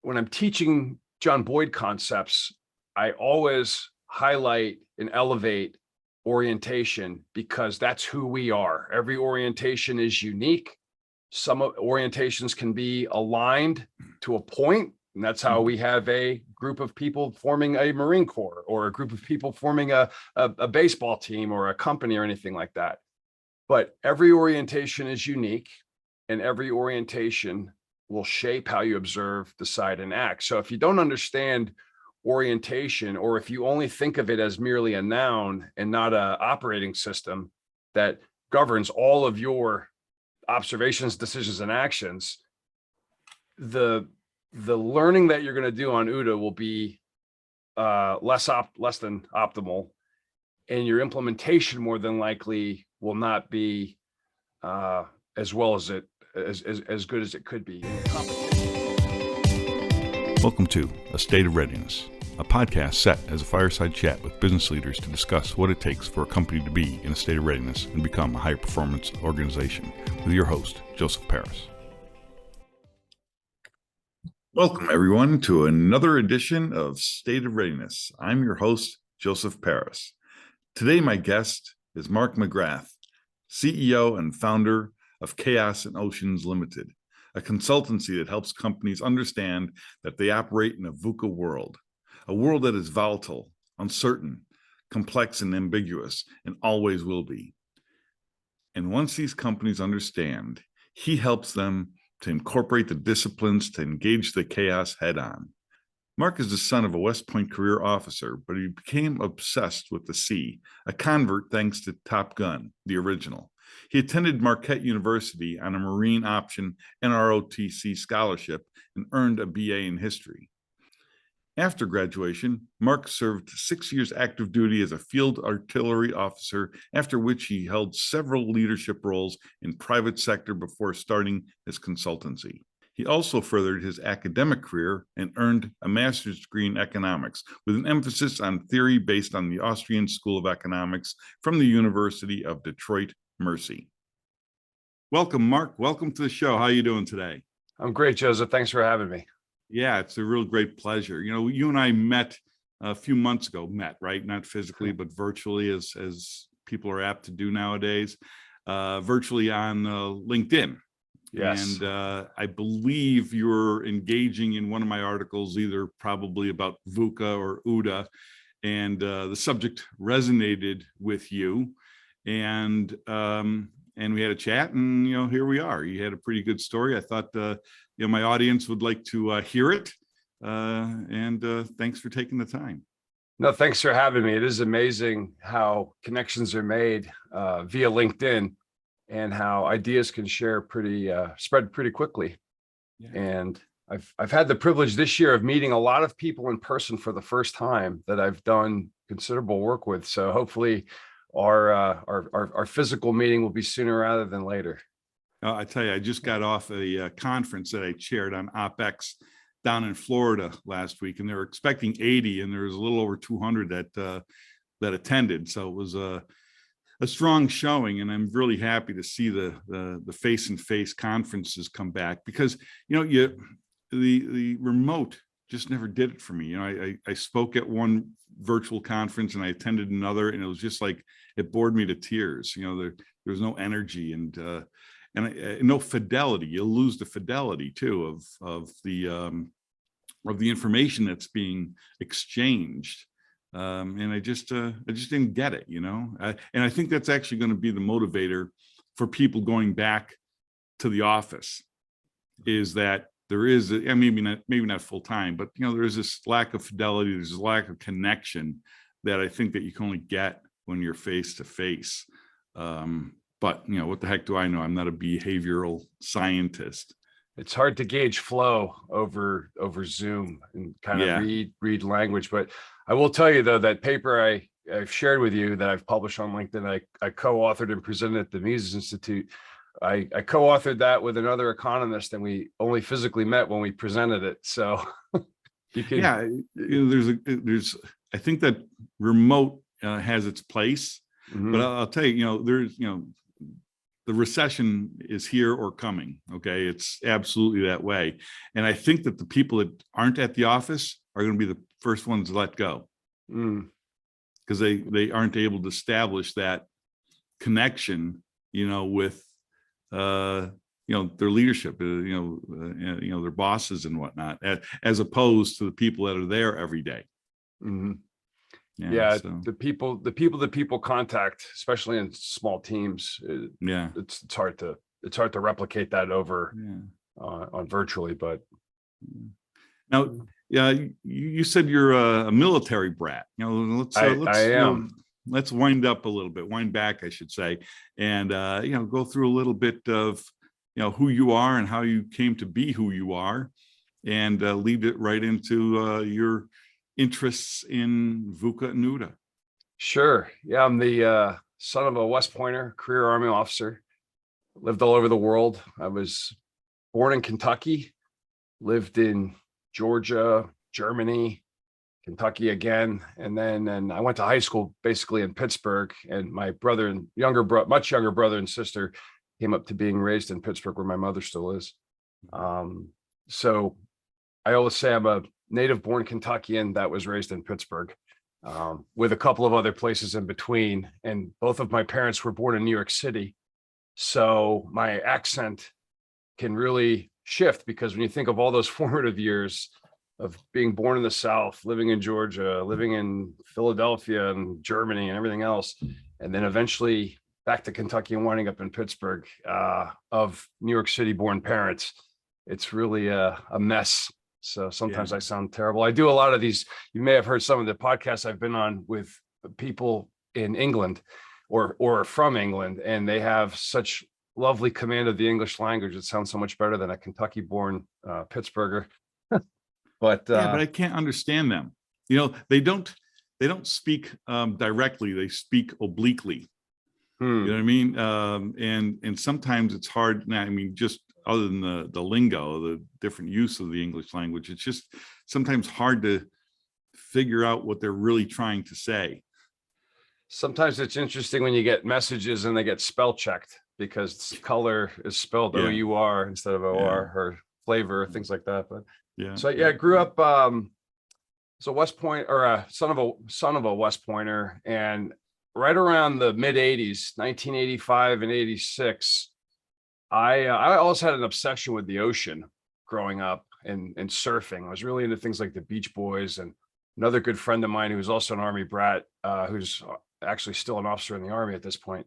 when I'm teaching John Boyd concepts, I always highlight and elevate orientation because that's who we are. Every orientation is unique. Some orientations can be aligned to a point, and that's how we have a group of people forming a Marine Corps, or a group of people forming a baseball team or a company or anything like that. But every orientation is unique, and every orientation will shape how you observe, decide, and act. So if you don't understand orientation, or if you only think of it as merely a noun and not an operating system that governs all of your observations, decisions, and actions, the learning that you're going to do on OODA will be less than optimal, and your implementation more than likely will not be as well as as good as it could be. Welcome to A State of Readiness, a podcast set as a fireside chat with business leaders to discuss what it takes for a company to be in a state of readiness and become a high-performance organization, with your host, Joseph Paris. Welcome, everyone, to another edition of State of Readiness. I'm your host, Joseph Paris. Today, my guest is Mark McGrath, CEO and founder of Chaos and Oceans Ltd, a consultancy that helps companies understand that they operate in a VUCA world, a world that is volatile, uncertain, complex, and ambiguous, and always will be. And once these companies understand, he helps them to incorporate the disciplines to engage the chaos head-on. Mark is the son of a West Point career officer, but he became obsessed with the sea, a convert thanks to Top Gun, the original. He attended Marquette University on a Marine Option NROTC scholarship and earned a BA in history. After graduation, Mark served 6 years active duty as a field artillery officer, after which he held several leadership roles in private sector before starting his consultancy. He also furthered his academic career and earned a master's degree in economics, with an emphasis on theory based on the Austrian School of Economics from the University of Detroit Mercy. Welcome, Mark. Welcome to the show. How are you doing today? I'm great, Joseph. Thanks for having me. Yeah, it's a real great pleasure. You know, you and I met a few months ago, right? Not physically, but virtually, as people are apt to do nowadays, virtually on LinkedIn. Yes. And I believe you're engaging in one of my articles, either probably about VUCA or OODA, and the subject resonated with you. And we had a chat, and here we are. You had a pretty good story. I thought my audience would like to hear it, and thanks for taking the time. No, thanks for having me. It is amazing how connections are made via LinkedIn, and how ideas can spread pretty quickly. Yeah. And I've had the privilege this year of meeting a lot of people in person for the first time that I've done considerable work with. So hopefully our physical meeting will be sooner rather than later. I tell you, I just got off a conference that I chaired on OpEx down in Florida last week, and they were expecting 80, and there was a little over 200 that attended. So it was a strong showing, and I'm really happy to see the face-and-face conferences come back, because the remote just never did it for me. I spoke at one virtual conference and I attended another, and it was just like it bored me to tears. There was no energy and no fidelity. You'll lose the fidelity too of the information that's being exchanged. And I just didn't get it, and I think that's actually going to be the motivator for people going back to the office, is that there is, maybe not full time, but there is this lack of fidelity. There's a lack of connection that I think that you can only get when you're face to face. But what the heck do I know? I'm not a behavioral scientist. It's hard to gauge flow over Zoom and kind of read language. But I will tell you, though, that paper I've shared with you that I've published on LinkedIn, I co-authored and presented at the Mises Institute. I co-authored that with another economist, and we only physically met when we presented it. So you can, I think that remote has its place, but I'll tell you, there's the recession is here or coming. Okay, it's absolutely that way. And I think that the people that aren't at the office are going to be the first ones to let go, because they aren't able to establish that connection, with their leadership, their bosses and whatnot, as opposed to the people that are there every day. Yeah, so. the people contact, especially in small teams, it's hard to replicate that over on virtually. But now, you said you're a military brat. Let's wind up a little bit, wind back, I should say, and go through a little bit of who you are and how you came to be who you are, and lead it right into your interests in VUCA and NUDA. Sure. Yeah, I'm the son of a West Pointer, career Army officer. Lived all over the world. I was born in Kentucky, lived in Georgia, Germany, Kentucky again, and I went to high school basically in Pittsburgh. And my brother and much younger brother and sister came up to being raised in Pittsburgh, where my mother still is. So I always say I'm a native-born Kentuckian that was raised in Pittsburgh, with a couple of other places in between. And both of my parents were born in New York City, so my accent can really shift, because when you think of all those formative years of being born in the South, living in Georgia, living in Philadelphia and Germany and everything else, and then eventually back to Kentucky and winding up in Pittsburgh, of New York City born parents, it's really a mess. So sometimes I sound terrible. I do a lot of these. You may have heard some of the podcasts I've been on with people in England or from England, and they have such lovely command of the English language. It sounds so much better than a Kentucky born Pittsburgher. But I can't understand them. They don't speak directly. They speak obliquely. You know what I mean? And sometimes it's hard. I mean, just other than the lingo, the different use of the English language, it's just sometimes hard to figure out what they're really trying to say. Sometimes it's interesting when you get messages and they get spell checked, because color is spelled O-U-R instead of O-R, or flavor, things like that. But I grew up so West Point, or a son of a West Pointer, and right around the mid 80s, 1985 and 86, I always had an obsession with the ocean growing up, and surfing. I was really into things like the Beach Boys. And another good friend of mine who was also an Army brat, who's actually still an officer in the Army at this point.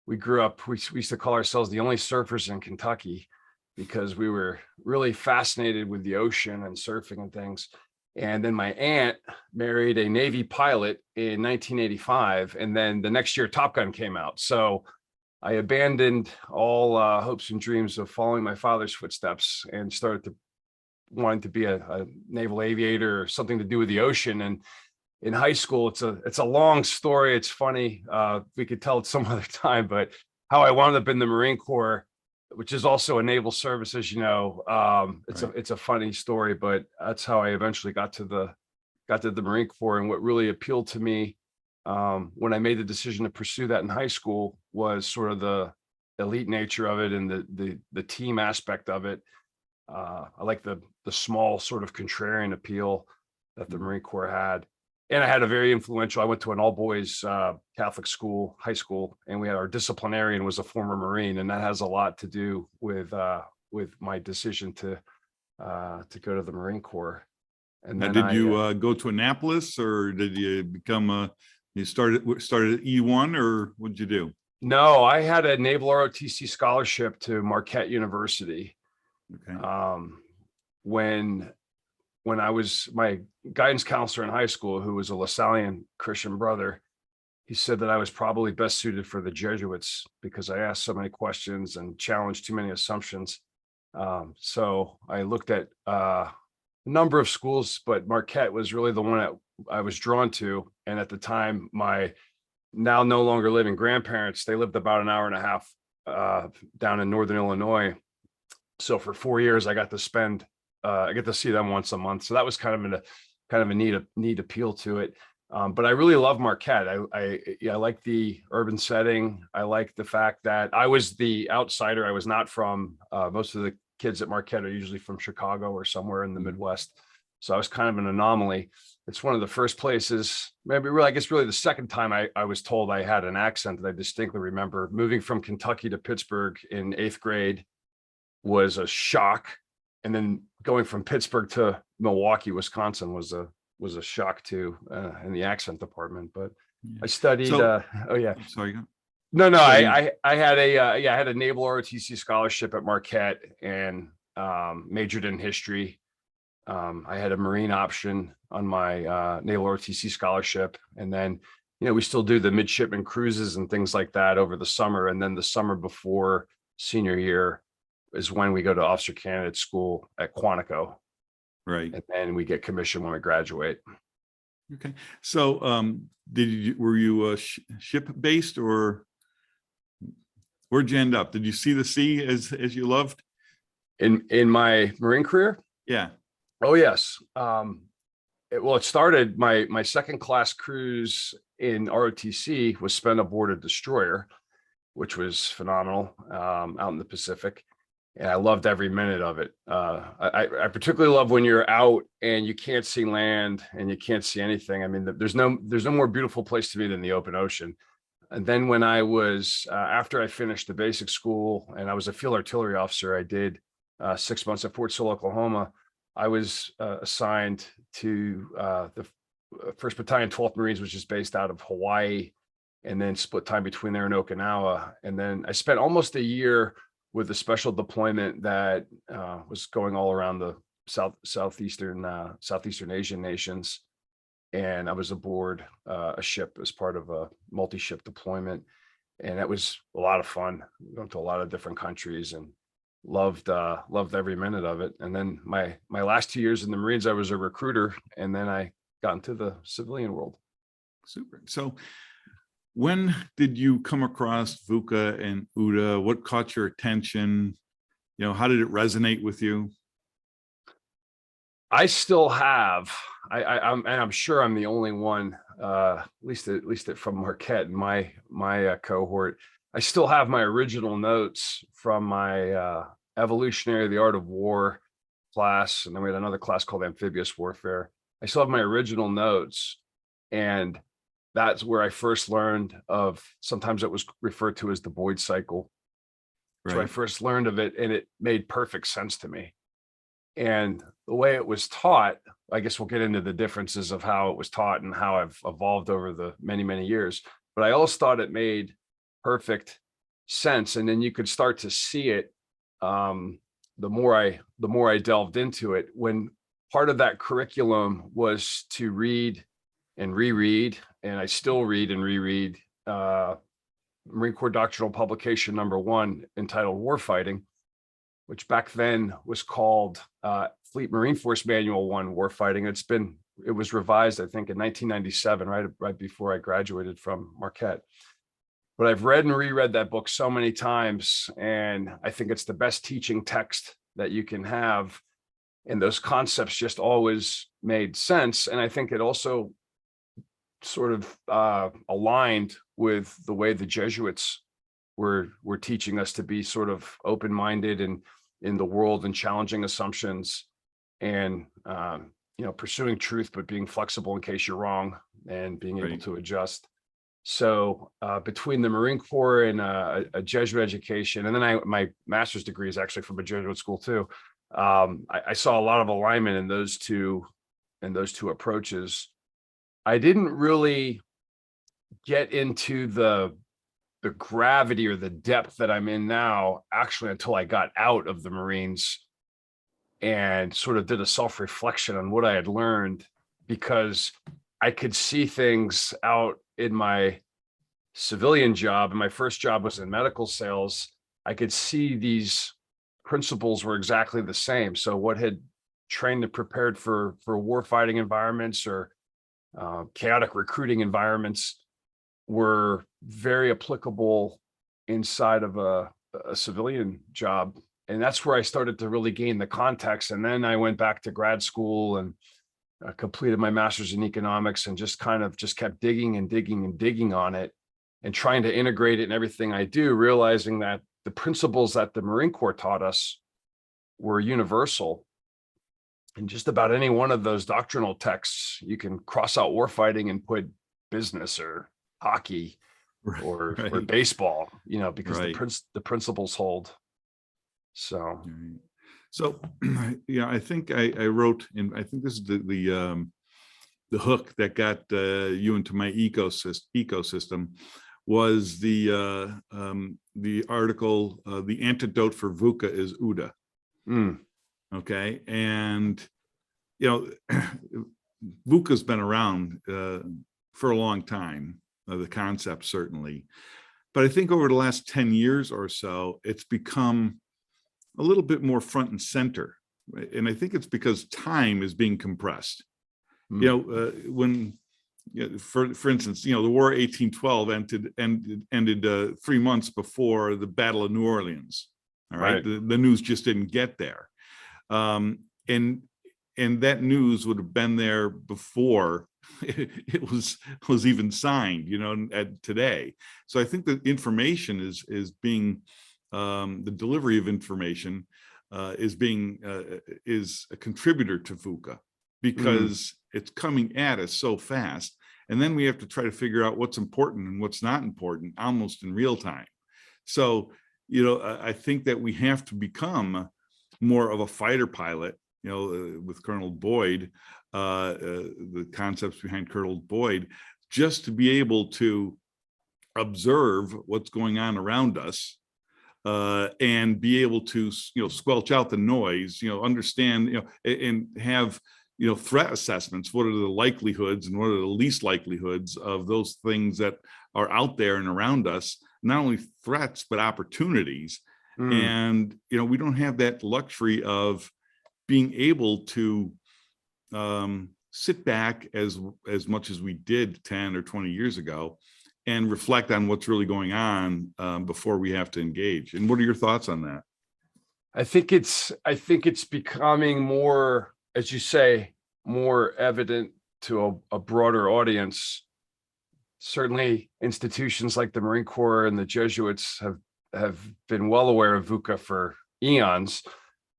We grew up, we used to call ourselves the only surfers in Kentucky, because we were really fascinated with the ocean and surfing and things. And then my aunt married a Navy pilot in 1985. And then the next year, Top Gun came out. So I abandoned all hopes and dreams of following my father's footsteps and started wanting to be a naval aviator, or something to do with the ocean. And in high school, it's a long story. It's funny. We could tell it some other time, but how I wound up in the Marine Corps, which is also a naval service, as you know. It's a funny story, but that's how I eventually got to the Marine Corps. And what really appealed to me when I made the decision to pursue that in high school was sort of the elite nature of it, and the team aspect of it. I like the small sort of contrarian appeal that the Marine Corps had. And I had a very influential, I went to an all boys Catholic school, high school, and we had our disciplinarian was a former Marine. And that has a lot to do with my decision to go to the Marine Corps. And now, then did you go to Annapolis, or did you become you started at E1, or what did you do? No, I had a Naval ROTC scholarship to Marquette University. Okay. When I was, my guidance counselor in high school, who was a Lasallian Christian brother, he said that I was probably best suited for the Jesuits because I asked so many questions and challenged too many assumptions. So I looked at a number of schools, but Marquette was really the one that I was drawn to. And at the time, my now no longer living grandparents, they lived about an hour and a half down in Northern Illinois. So for 4 years, I got to see them once a month. So that was kind of a neat appeal to it. But I really love Marquette. I like the urban setting. I like the fact that I was the outsider. I was not from, most of the kids at Marquette are usually from Chicago or somewhere in the Midwest. So I was kind of an anomaly. It's one of the first places, maybe really, I guess really the second time I was told I had an accent that I distinctly remember. Moving from Kentucky to Pittsburgh in 8th grade was a shock. And then going from Pittsburgh to Milwaukee, Wisconsin was a shock too, in the accent department. But I studied, oh yeah. I'm sorry. No, So you- I had a, I had a naval ROTC scholarship at Marquette and majored in history. I had a Marine option on my naval ROTC scholarship. And then, we still do the midshipman cruises and things like that over the summer. And then the summer before senior year is when we go to officer candidate school at Quantico. Right. And then we get commissioned when we graduate. Okay. So were you ship based, or where'd you end up? Did you see the sea as you loved? In my Marine career? Yeah. Oh, yes. It started, my second class cruise in ROTC was spent aboard a destroyer, which was phenomenal, out in the Pacific. And I loved every minute of it. I particularly love when you're out and you can't see land and you can't see anything. I mean, there's no more beautiful place to be than the open ocean. And then when I was, after I finished the basic school and I was a field artillery officer, I did 6 months at Fort Sill, Oklahoma. I was assigned to the 1st Battalion, 12th Marines, which is based out of Hawaii, and then split time between there and Okinawa. And then I spent almost a year with a special deployment that was going all around the southeastern Asian nations. And I was aboard a ship as part of a multi-ship deployment. And it was a lot of fun. Went to a lot of different countries and loved every minute of it. And then my last 2 years in the Marines, I was a recruiter, and then I got into the civilian world. Super. So when did you come across VUCA and UDA? What caught your attention? How did it resonate with you? I still have, I'm sure I'm the only one, at least from Marquette in my cohort. I still have my original notes from my Evolutionary: The Art of War class, and then we had another class called Amphibious Warfare. I still have my original notes, and that's where I first learned of, sometimes it was referred to as the Boyd cycle. Right. So I first learned of it, and it made perfect sense to me. And the way it was taught, I guess we'll get into the differences of how it was taught and how I've evolved over the many, many years. But I always thought it made perfect sense. And then you could start to see it the more I delved into it, when part of that curriculum was to read and reread, and I still read and reread Marine Corps Doctrinal Publication #1 entitled Warfighting, which back then was called Fleet Marine Force Manual 1 Warfighting. It was revised, I think, in 1997, right before I graduated from Marquette. But I've read and reread that book so many times, and I think it's the best teaching text that you can have. And those concepts just always made sense. And I think it also sort of aligned with the way the Jesuits were teaching us to be sort of open-minded and in the world and challenging assumptions and pursuing truth, but being flexible in case you're wrong and being able to adjust. So between the Marine Corps and a Jesuit education, and then my master's degree is actually from a Jesuit school too. I saw a lot of alignment in those two approaches. I didn't really get into the gravity or the depth that I'm in now, actually, until I got out of the Marines and sort of did a self-reflection on what I had learned, because I could see things out in my civilian job. And my first job was in medical sales. I could see these principles were exactly the same. So what had trained and prepared for warfighting environments or chaotic recruiting environments were very applicable inside of a civilian job. And that's where I started to really gain the context. And then I went back to grad school and completed my master's in economics and just kept digging and digging and digging on it and trying to integrate it in everything I do, realizing that the principles that the Marine Corps taught us were universal. And just about any one of those doctrinal texts, you can cross out warfighting and put business or hockey or baseball, because the principles hold. So, I think I wrote, and I think this is the hook that got you into my ecosystem was the article, the antidote for VUCA is UDA. Okay, and VUCA's been around for a long time, the concept certainly, but I think over the last 10 years or so, it's become a little bit more front and center, right? And I think it's because time is being compressed. When, for instance, the War of 1812 ended 3 months before the Battle of New Orleans. All right, the news just didn't get there, and that news would have been there before it was even signed, today. So I think that information is being the delivery of information is a contributor to VUCA, because it's coming at us so fast, and then we have to try to figure out what's important and what's not important almost in real time. So I think that we have to become more of a fighter pilot, with Colonel Boyd, the concepts behind Colonel Boyd, just to be able to observe what's going on around us, and be able to, squelch out the noise, understand, and have, threat assessments. What are the likelihoods and what are the least likelihoods of those things that are out there and around us, not only threats, but opportunities. And, we don't have that luxury of being able to sit back as much as we did 10 or 20 years ago and reflect on what's really going on before we have to engage. And what are your thoughts on that? I think it's becoming more, as you say, more evident to a broader audience. Certainly institutions like the Marine Corps and the Jesuits have been well aware of VUCA for eons.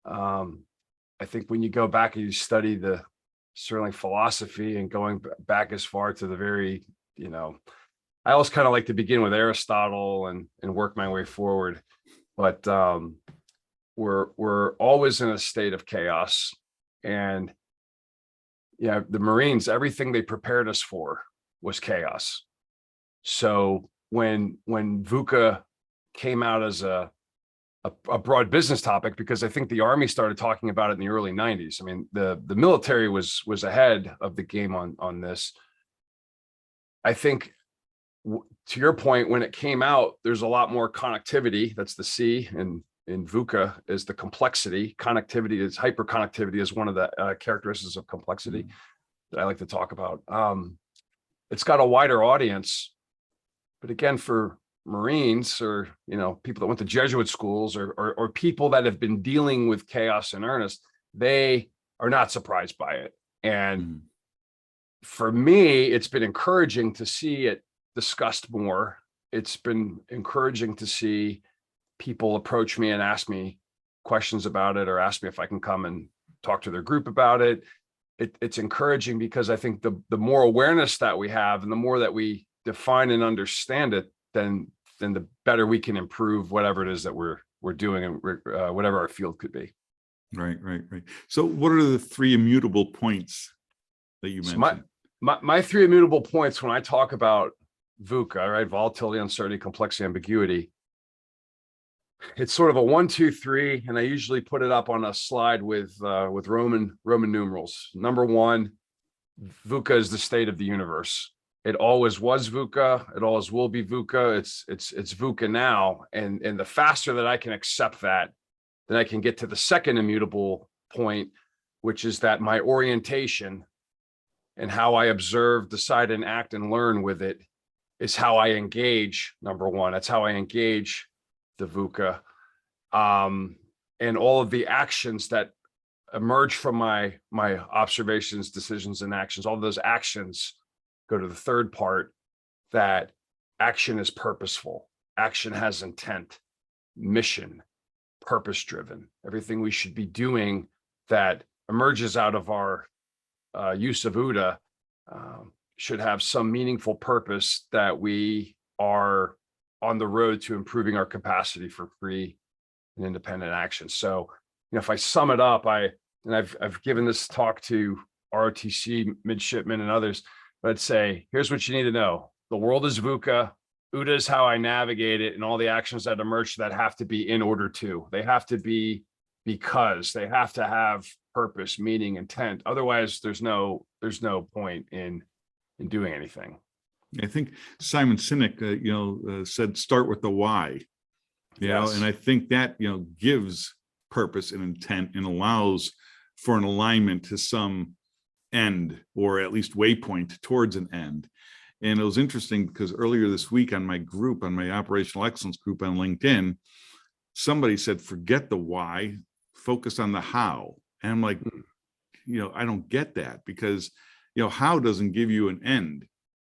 I think when you go back and you study the certainly philosophy, and going back as far to the very, I always kind of like to begin with Aristotle and work my way forward, but we're always in a state of chaos. And the Marines, everything they prepared us for was chaos. So when VUCA came out as a broad business topic, because I think the Army started talking about it in the early 90s. I mean, the military was ahead of the game on this. I think, to your point, when it came out, there's a lot more connectivity. That's the C in VUCA, is the complexity. Connectivity is hyperconnectivity is one of the characteristics of complexity that I like to talk about. It's got a wider audience, but again, for Marines or people that went to Jesuit schools or people that have been dealing with chaos in earnest, they are not surprised by it. And for me, it's been encouraging to see it discussed more. It's been encouraging to see people approach me and ask me questions about it, or ask me if I can come and talk to their group about it. It's encouraging because I think the more awareness that we have and the more that we define and understand it, then the better we can improve whatever it is that we're doing, and whatever our field could be. Right. So what are the 3 immutable points that you mentioned? My 3 immutable points when I talk about VUCA, right? Volatility, uncertainty, complexity, ambiguity. It's sort of a 1, 2, 3, and I usually put it up on a slide with Roman numerals. Number 1, VUCA is the state of the universe. It always was VUCA. It always will be VUCA. It's VUCA now. And the faster that I can accept that, then I can get to the second immutable point, which is that my orientation and how I observe, decide, and act and learn with it is how I engage. Number 1, that's how I engage the VUCA. And all of the actions that emerge from my observations, decisions, and actions. All those actions go to the third part, that action is purposeful. Action has intent, mission, purpose driven. Everything we should be doing that emerges out of our use of UDA should have some meaningful purpose, that we are on the road to improving our capacity for free and independent action. So, if I sum it up, I've given this talk to ROTC midshipmen and others, but I'd say, here's what you need to know. The world is VUCA. UDA is how I navigate it, and all the actions that emerge that have to be in order to. They have to be because they have to have purpose, meaning, intent. Otherwise, there's no point in doing anything. I think Simon Sinek, said start with the why. And I think that gives purpose and intent and allows for an alignment to some end, or at least waypoint towards an end. And it was interesting because earlier this week on my group, on my operational excellence group on LinkedIn, somebody said, forget the why, focus on the how. And I'm like, I don't get that, because, how doesn't give you an end.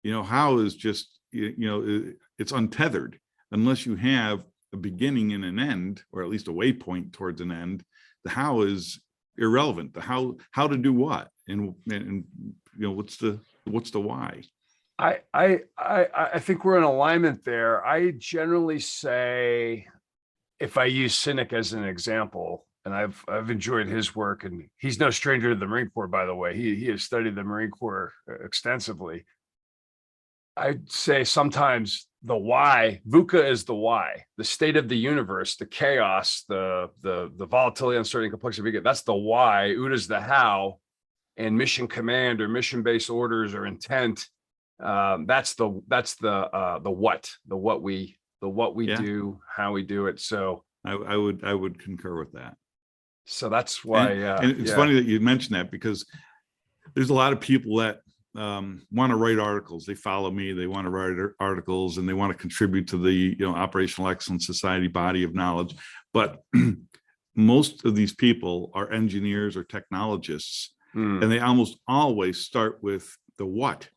How is just, it's untethered unless you have a beginning and an end, or at least a waypoint towards an end. The how is irrelevant. The how to do what, and what's the why. I think we're in alignment there. I generally say, if I use Sinek as an example, and I've enjoyed his work, and he's no stranger to the Marine Corps, by the way. He has studied the Marine Corps extensively. I'd say sometimes the why, VUCA is the why, the state of the universe, the chaos, the volatility, uncertainty, complexity. That's the why. UDA is the how, and mission command or mission-based orders or intent. That's the what we do, how we do it. So I would concur with that. So that's why. And it's funny that you mentioned that, because there's a lot of people that want to write articles. They follow me, they want to write articles, and they want to contribute to the Operational Excellence Society body of knowledge. But most of these people are engineers or technologists, and they almost always start with the what.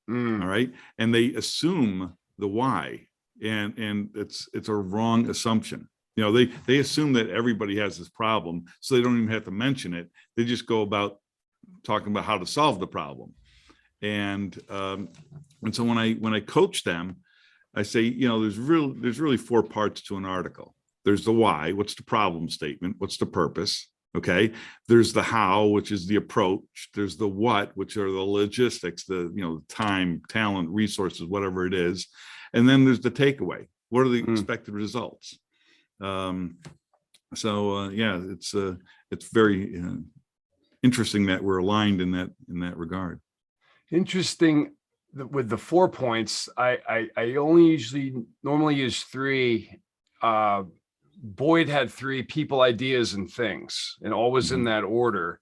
All right, and they assume the why, and it's a wrong assumption. They assume that everybody has this problem, so they don't even have to mention it. They just go about talking about how to solve the problem. And so when I coach them, I say, there's really four parts to an article. There's the why, what's the problem statement, what's the purpose, okay? There's the how, which is the approach. There's the what, which are the logistics, the time, talent, resources, whatever it is. And then there's the takeaway. What are the expected results? It's very interesting that we're aligned in that regard. Interesting. With the 4 points, I only normally use 3. Boyd had 3: people, ideas, and things, and always in that order.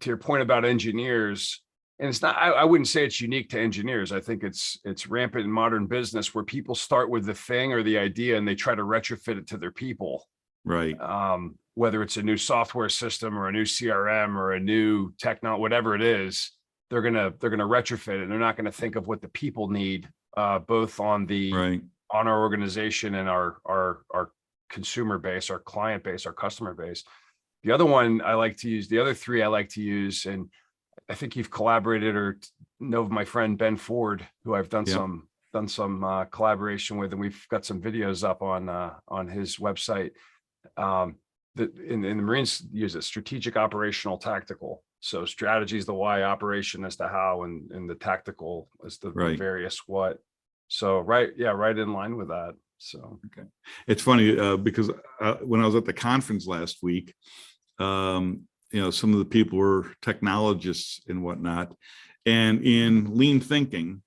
To your point about engineers, and it's not, I wouldn't say it's unique to engineers. I think it's rampant in modern business, where people start with the thing or the idea and they try to retrofit it to their people. Right. Whether it's a new software system or a new CRM or a new technology, whatever it is, they're gonna retrofit it. They're not gonna think of what the people need, both on our organization and our consumer base, our client base, our customer base. The other one I like to use, the other 3 I like to use, and I think you've collaborated or know of my friend Ben Ford, who I've done some collaboration with, and we've got some videos up on his website. In the Marines use it: strategic, operational, tactical. So strategy is the why, operation is the how, and the tactical is the various what. So right in line with that. So okay, it's funny because when I was at the conference last week, some of the people were technologists and whatnot, and in lean thinking,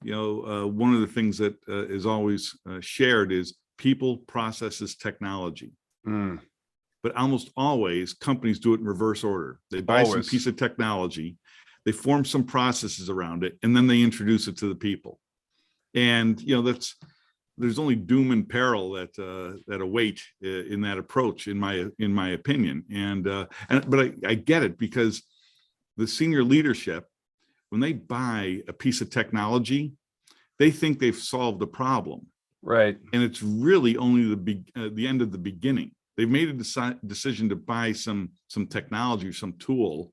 one of the things that is always shared is people, processes, technology. But almost always companies do it in reverse order. They buy some piece of technology, they form some processes around it, and then they introduce it to the people. And that's there's only doom and peril that await in that approach, in my opinion. But I get it, because the senior leadership, when they buy a piece of technology, they think they've solved the problem, Right. and it's really only the end of the beginning. They've made a decision to buy some technology, some tool,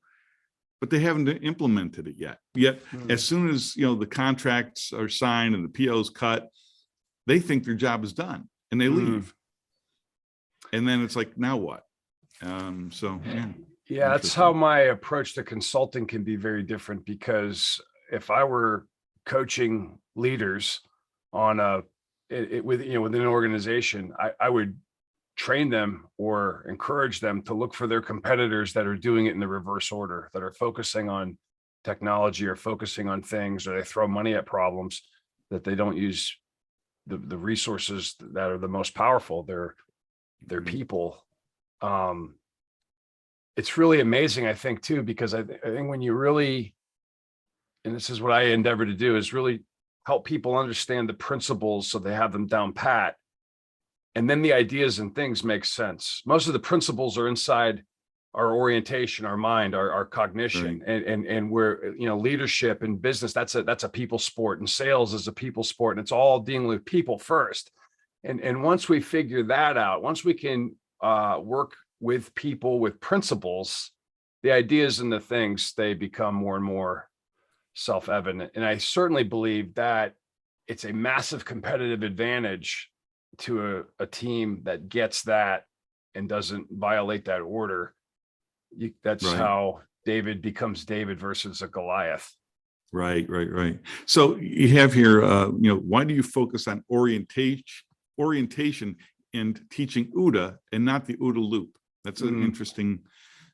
but they haven't implemented it yet. As soon as the contracts are signed and the PO's cut, they think their job is done and they leave. And then it's like, now what? Yeah, that's how my approach to consulting can be very different, because if I were coaching leaders on within an organization, I would train them or encourage them to look for their competitors that are doing it in the reverse order, that are focusing on technology or focusing on things, or they throw money at problems, that they don't use the resources that are the most powerful, their people. It's really amazing, I think, too, because I think when you really, and this is what I endeavor to do, is really help people understand the principles so they have them down pat. And then the ideas and things make sense. Most of the principles are inside our orientation, our mind, our cognition, right. and we're, leadership and business, that's a people sport, and sales is a people sport, and it's all dealing with people first. And once we figure that out, once we can work with people with principles, the ideas and the things, they become more and more self-evident. And I certainly believe that it's a massive competitive advantage to a team that gets that and doesn't violate that order. That's right. How David becomes David versus a Goliath. Right. So you have here, why do you focus on orientation and teaching OODA and not the OODA loop? That's an interesting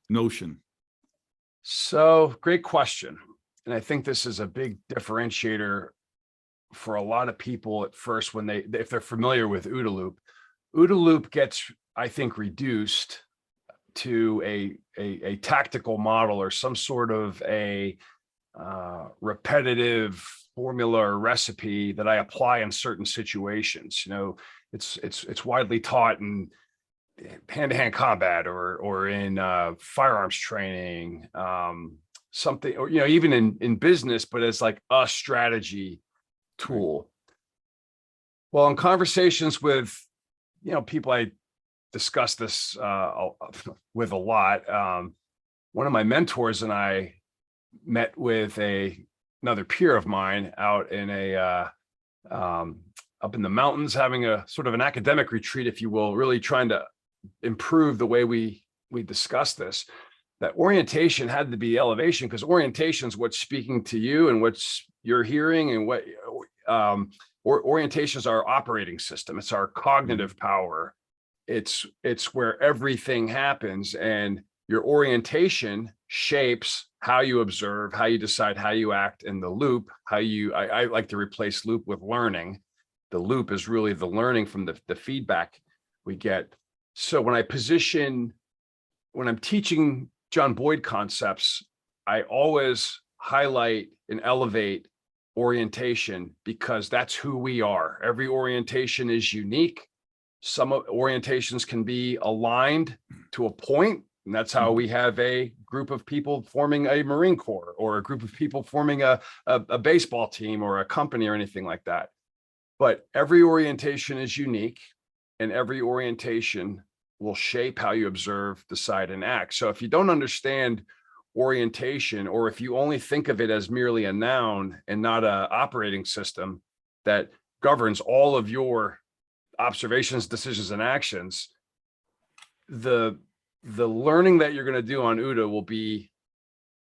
notion. So great question. And I think this is a big differentiator for a lot of people at first, when if they're familiar with OODA loop. OODA loop gets, I think, reduced to a tactical model, or some sort of a repetitive formula or recipe that I apply in certain situations. It's widely taught in hand-to-hand combat or in firearms training, something, or even in business, but it's like a strategy tool. Well, in conversations with people I discuss this with a lot, one of my mentors and I met with another peer of mine out in up in the mountains, having a sort of an academic retreat, if you will, really trying to improve the way we discuss this. That orientation had to be elevation, because orientation is what's speaking to you and what's you're hearing, and what orientation is our operating system. It's our cognitive power. It's where everything happens, and your orientation shapes how you observe, how you decide, how you act in the loop. I like to replace loop with learning. The loop is really the learning from the feedback we get. So when I'm teaching John Boyd concepts, I always highlight and elevate orientation, because that's who we are. Every orientation is unique. Some orientations can be aligned to a point, and that's how we have a group of people forming a Marine Corps, or a group of people forming a baseball team, or a company, or anything like that. But every orientation is unique, and every orientation will shape how you observe, decide, and act. So if you don't understand orientation, or if you only think of it as merely a noun and not an operating system that governs all of your observations, decisions, and actions, the learning that you're going to do on OODA will be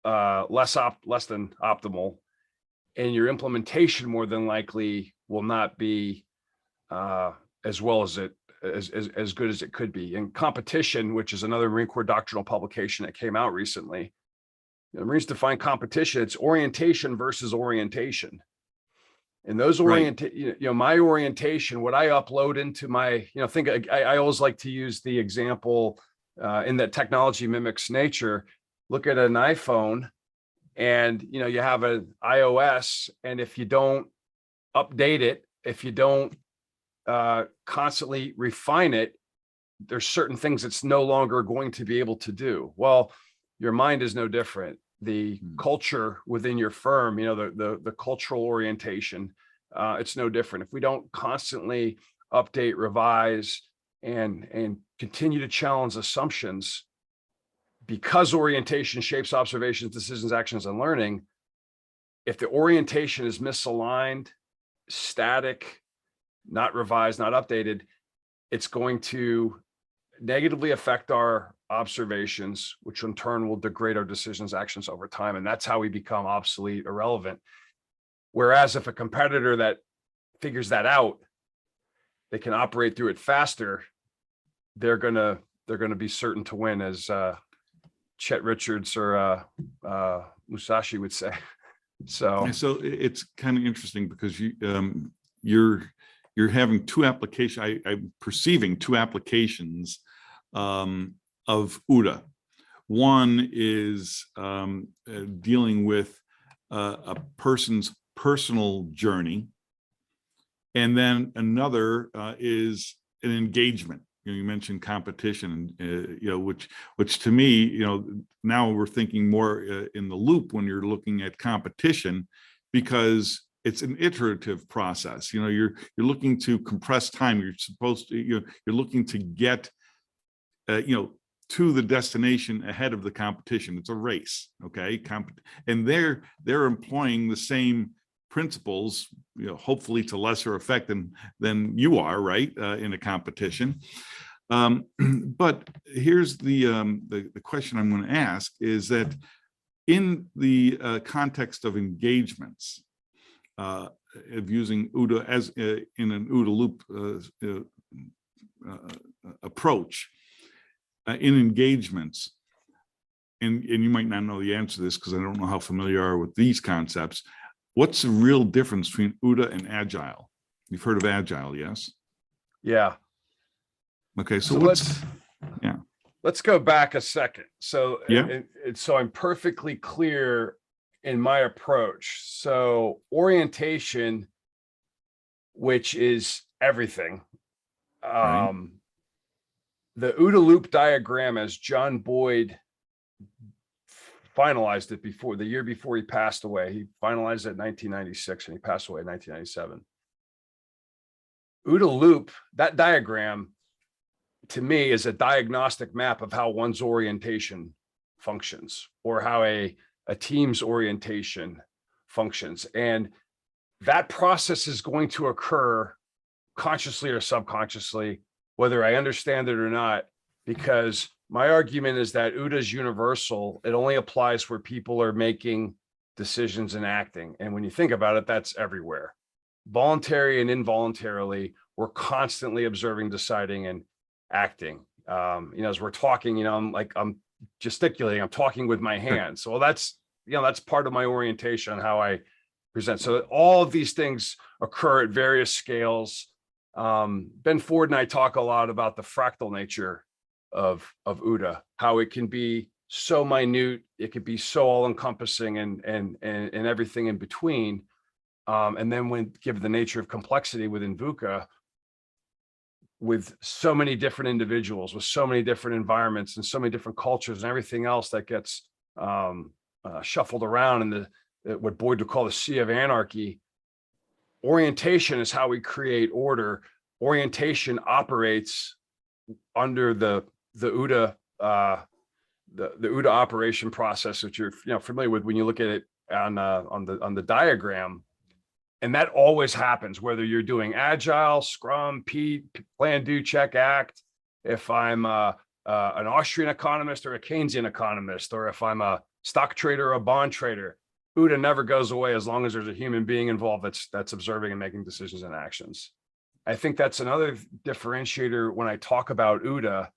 less than optimal, and your implementation more than likely will not be as well as as good as it could be. And competition, which is another Marine Corps doctrinal publication that came out recently, the Marines define competition. It's orientation versus orientation. And those my orientation, what I upload into my, I always like to use the example in that technology mimics nature. Look at an iPhone, and you have an iOS, and if you don't update it, if you don't constantly refine it, there's certain things it's no longer going to be able to do. Well, your mind is no different. The culture within your firm, the cultural orientation, it's no different. If we don't constantly update, revise, and continue to challenge assumptions, because orientation shapes observations, decisions, actions, and learning, if the orientation is misaligned, static, not revised, not updated, it's going to negatively affect our observations, which in turn will degrade our decisions, actions over time. And that's how we become obsolete, irrelevant. Whereas if a competitor that figures that out, they can operate through it faster, they're gonna be certain to win, as Chet Richards or Musashi would say. So it's kind of interesting because you're having two applications. I'm perceiving two applications of UDA. One is dealing with a person's personal journey, and then another is an engagement. You mentioned competition, which to me, now we're thinking more in the loop when you're looking at competition, because it's an iterative process. You're looking to compress time. You're looking to get, to the destination ahead of the competition. It's a race, okay? And they're employing the same principles, hopefully to lesser effect than you are, right, in a competition. But here's the question I'm going to ask is that in the context of engagements, of using UDA as in an OODA loop approach in engagements, and you might not know the answer to this because I don't know how familiar you are with these concepts. What's the real difference between UDA and Agile? You've heard of Agile, yes? Yeah. Okay, so let's go back a second. So yeah, so I'm perfectly clear in my approach. So orientation, which is everything. right. The OODA loop diagram, as John Boyd finalized it the year before he passed away. He finalized it in 1996 and he passed away in 1997. OODA loop, that diagram, to me, is a diagnostic map of how one's orientation functions, or how a team's orientation functions. And that process is going to occur consciously or subconsciously, whether I understand it or not, because my argument is that OODA is universal. It only applies where people are making decisions and acting. And when you think about it, that's everywhere. Voluntary and involuntarily, we're constantly observing, deciding, and acting. As we're talking, I'm gesticulating, I'm talking with my hands. So that's part of my orientation on how I present. So all of these things occur at various scales. Ben Ford and I talk a lot about the fractal nature of OODA, how it can be so minute, it could be so all-encompassing, and everything in between. And then when given the nature of complexity within VUCA, with so many different individuals, with so many different environments and so many different cultures and everything else that gets shuffled around in what Boyd would call the sea of anarchy, orientation is how we create order. Orientation operates under the OODA the OODA operation process, which you're familiar with when you look at it on the diagram. And that always happens, whether you're doing Agile, Scrum, Plan, Do, Check, Act. If I'm an Austrian economist or a Keynesian economist, or if I'm a stock trader or a bond trader, OODA never goes away as long as there's a human being involved that's observing and making decisions and actions. I think that's another differentiator when I talk about OODA.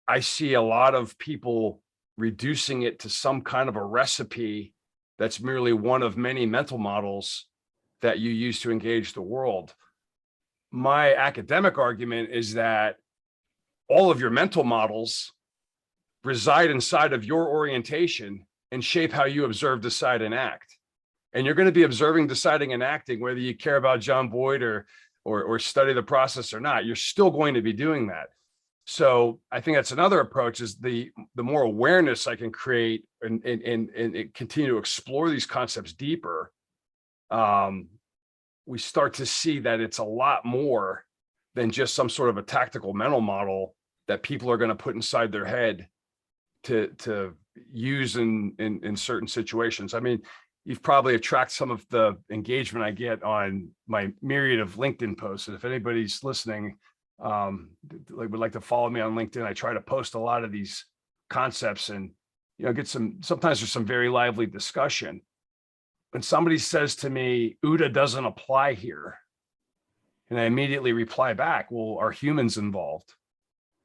I see a lot of people reducing it to some kind of a recipe that's merely one of many mental models that you use to engage the world. My academic argument is that all of your mental models reside inside of your orientation and shape how you observe, decide, and act. And you're going to be observing, deciding, and acting, whether you care about John Boyd or or study the process or not, you're still going to be doing that. So I think that's another approach, is the more awareness I can create and continue to explore these concepts deeper, we start to see that it's a lot more than just some sort of a tactical mental model that people are going to put inside their head to use in certain situations. I mean, you've probably attracted some of the engagement I get on my myriad of LinkedIn posts. And if anybody's listening, would like to follow me on LinkedIn, I try to post a lot of these concepts and, get sometimes there's some very lively discussion. When somebody says to me, UDA doesn't apply here, and I immediately reply back, well, are humans involved?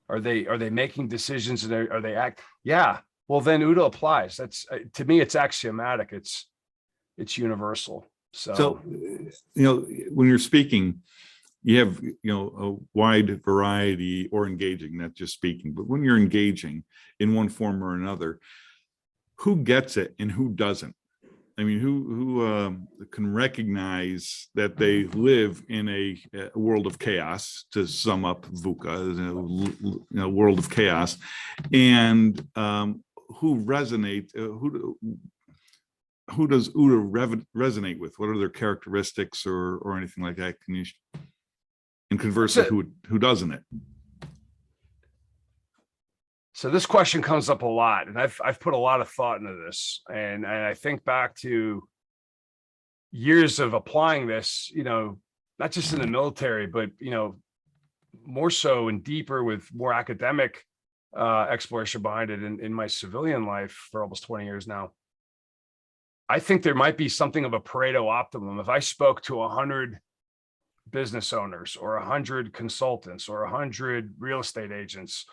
Are they making decisions, and are they act? Yeah, well, then UDA applies. That's, to me, it's axiomatic. It's universal. So, when you're speaking, you have, a wide variety, or engaging, not just speaking, but when you're engaging in one form or another, who gets it and who doesn't? I mean, who can recognize that they live in a world of chaos, to sum up VUCA, world of chaos, and who resonate, who does UDA resonate with? What are their characteristics or anything like that? Can you, and conversely, who doesn't it? So this question comes up a lot, and I've put a lot of thought into this, and I think back to years of applying this, not just in the military, but more so and deeper with more academic exploration behind it in my civilian life for almost 20 years now. I think there might be something of a Pareto optimum. If I spoke to 100 business owners or 100 consultants or 100 real estate agents,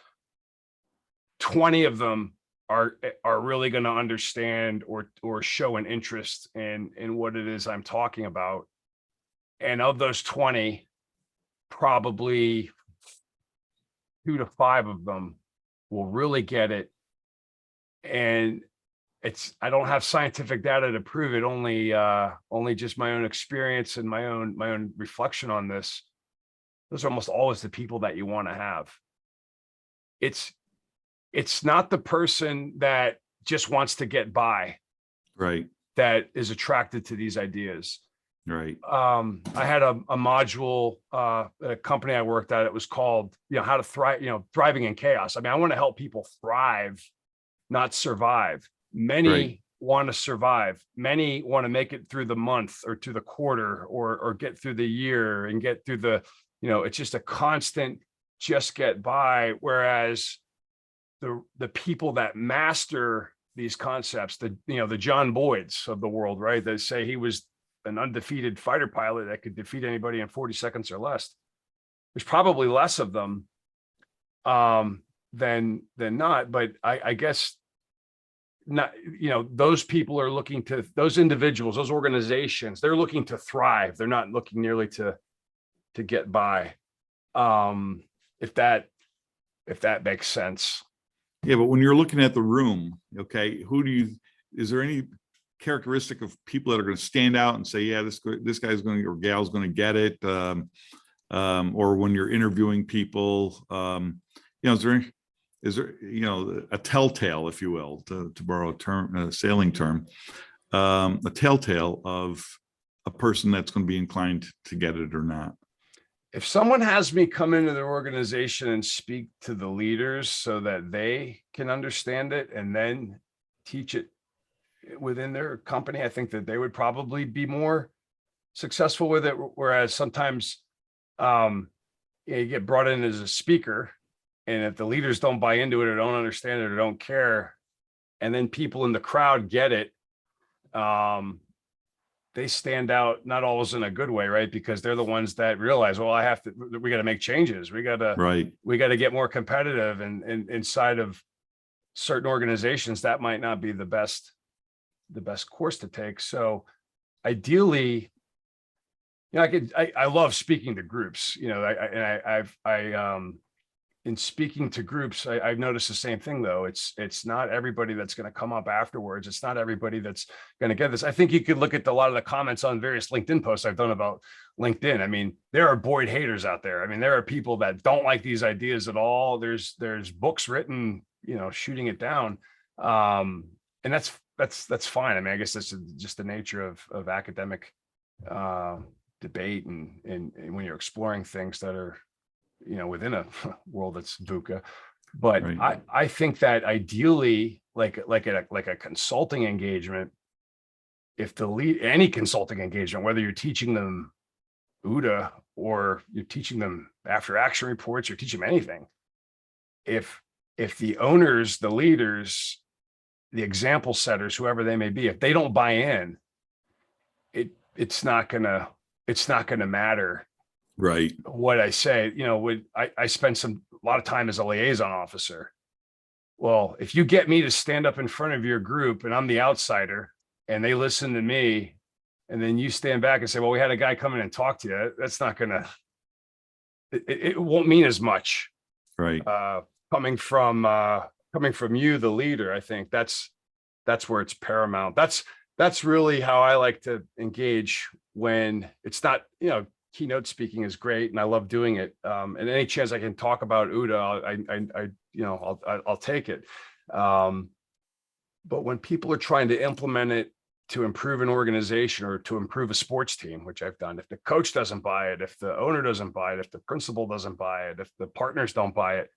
20 of them are really going to understand or show an interest in what it is I'm talking about. And of those 20, probably 2 to 5 of them will really get it. And I don't have scientific data to prove it, only just my own experience and my own reflection on this. Those are almost always the people that you want to have. It's not the person that just wants to get by, right, that is attracted to these ideas. Right. I had a module at a company I worked at. It was called, how to thrive, thriving in chaos. I mean, I want to help people thrive, not survive. Many want to survive. Many want to make it through the month or to the quarter or get through the year and get through the, it's just a constant just get by. Whereas the people that master these concepts, the John Boyds of the world, right? That say he was an undefeated fighter pilot that could defeat anybody in 40 seconds or less. There's probably less of them than not, but I guess not, those people are looking to, those individuals, those organizations, they're looking to thrive. They're not looking nearly to get by. If that makes sense. Yeah, but when you're looking at the room, okay, is there any characteristic of people that are going to stand out and say, yeah, this guy's going to, or gal's going to get it? Or when you're interviewing people, is there a telltale, if you will, to borrow a sailing term, a telltale of a person that's going to be inclined to get it or not? If someone has me come into their organization and speak to the leaders so that they can understand it and then teach it within their company, I think that they would probably be more successful with it. Whereas sometimes you get brought in as a speaker, and if the leaders don't buy into it or don't understand it or don't care, and then people in the crowd get it, they stand out, not always in a good way, right? Because they're the ones that realize, well, we got to make changes. We got to get more competitive, and inside of certain organizations, that might not be the best course to take. So ideally, I love speaking to groups, in speaking to groups, I've noticed the same thing though. It's not everybody that's going to come up afterwards. It's not everybody that's going to get this. I think you could look at a lot of the comments on various LinkedIn posts I've done about LinkedIn. I mean, there are Boyd haters out there. I mean, there are people that don't like these ideas at all. There's books written, shooting it down. And that's fine. I mean, I guess that's just the nature of academic debate and when you're exploring things that are within a world that's VUCA. But Right. I think that ideally, like a consulting engagement, if the lead, any consulting engagement, whether you're teaching them UDA or you're teaching them after action reports, or teaching them anything, if the owners, the leaders, the example setters, whoever they may be, if they don't buy in, it's not gonna matter Right. what I say. I spent a lot of time as a liaison officer. Well, if you get me to stand up in front of your group and I'm the outsider and they listen to me, and then you stand back and say, well, we had a guy come in and talk to you, that's not gonna, it won't mean as much. Right. Coming from you, the leader. I think that's where it's paramount. That's really how I like to engage when it's not, keynote speaking is great and I love doing it. And any chance I can talk about UDA, I'll take it. But when people are trying to implement it to improve an organization or to improve a sports team, which I've done, if the coach doesn't buy it, if the owner doesn't buy it, if the principal doesn't buy it, if the partners don't buy it,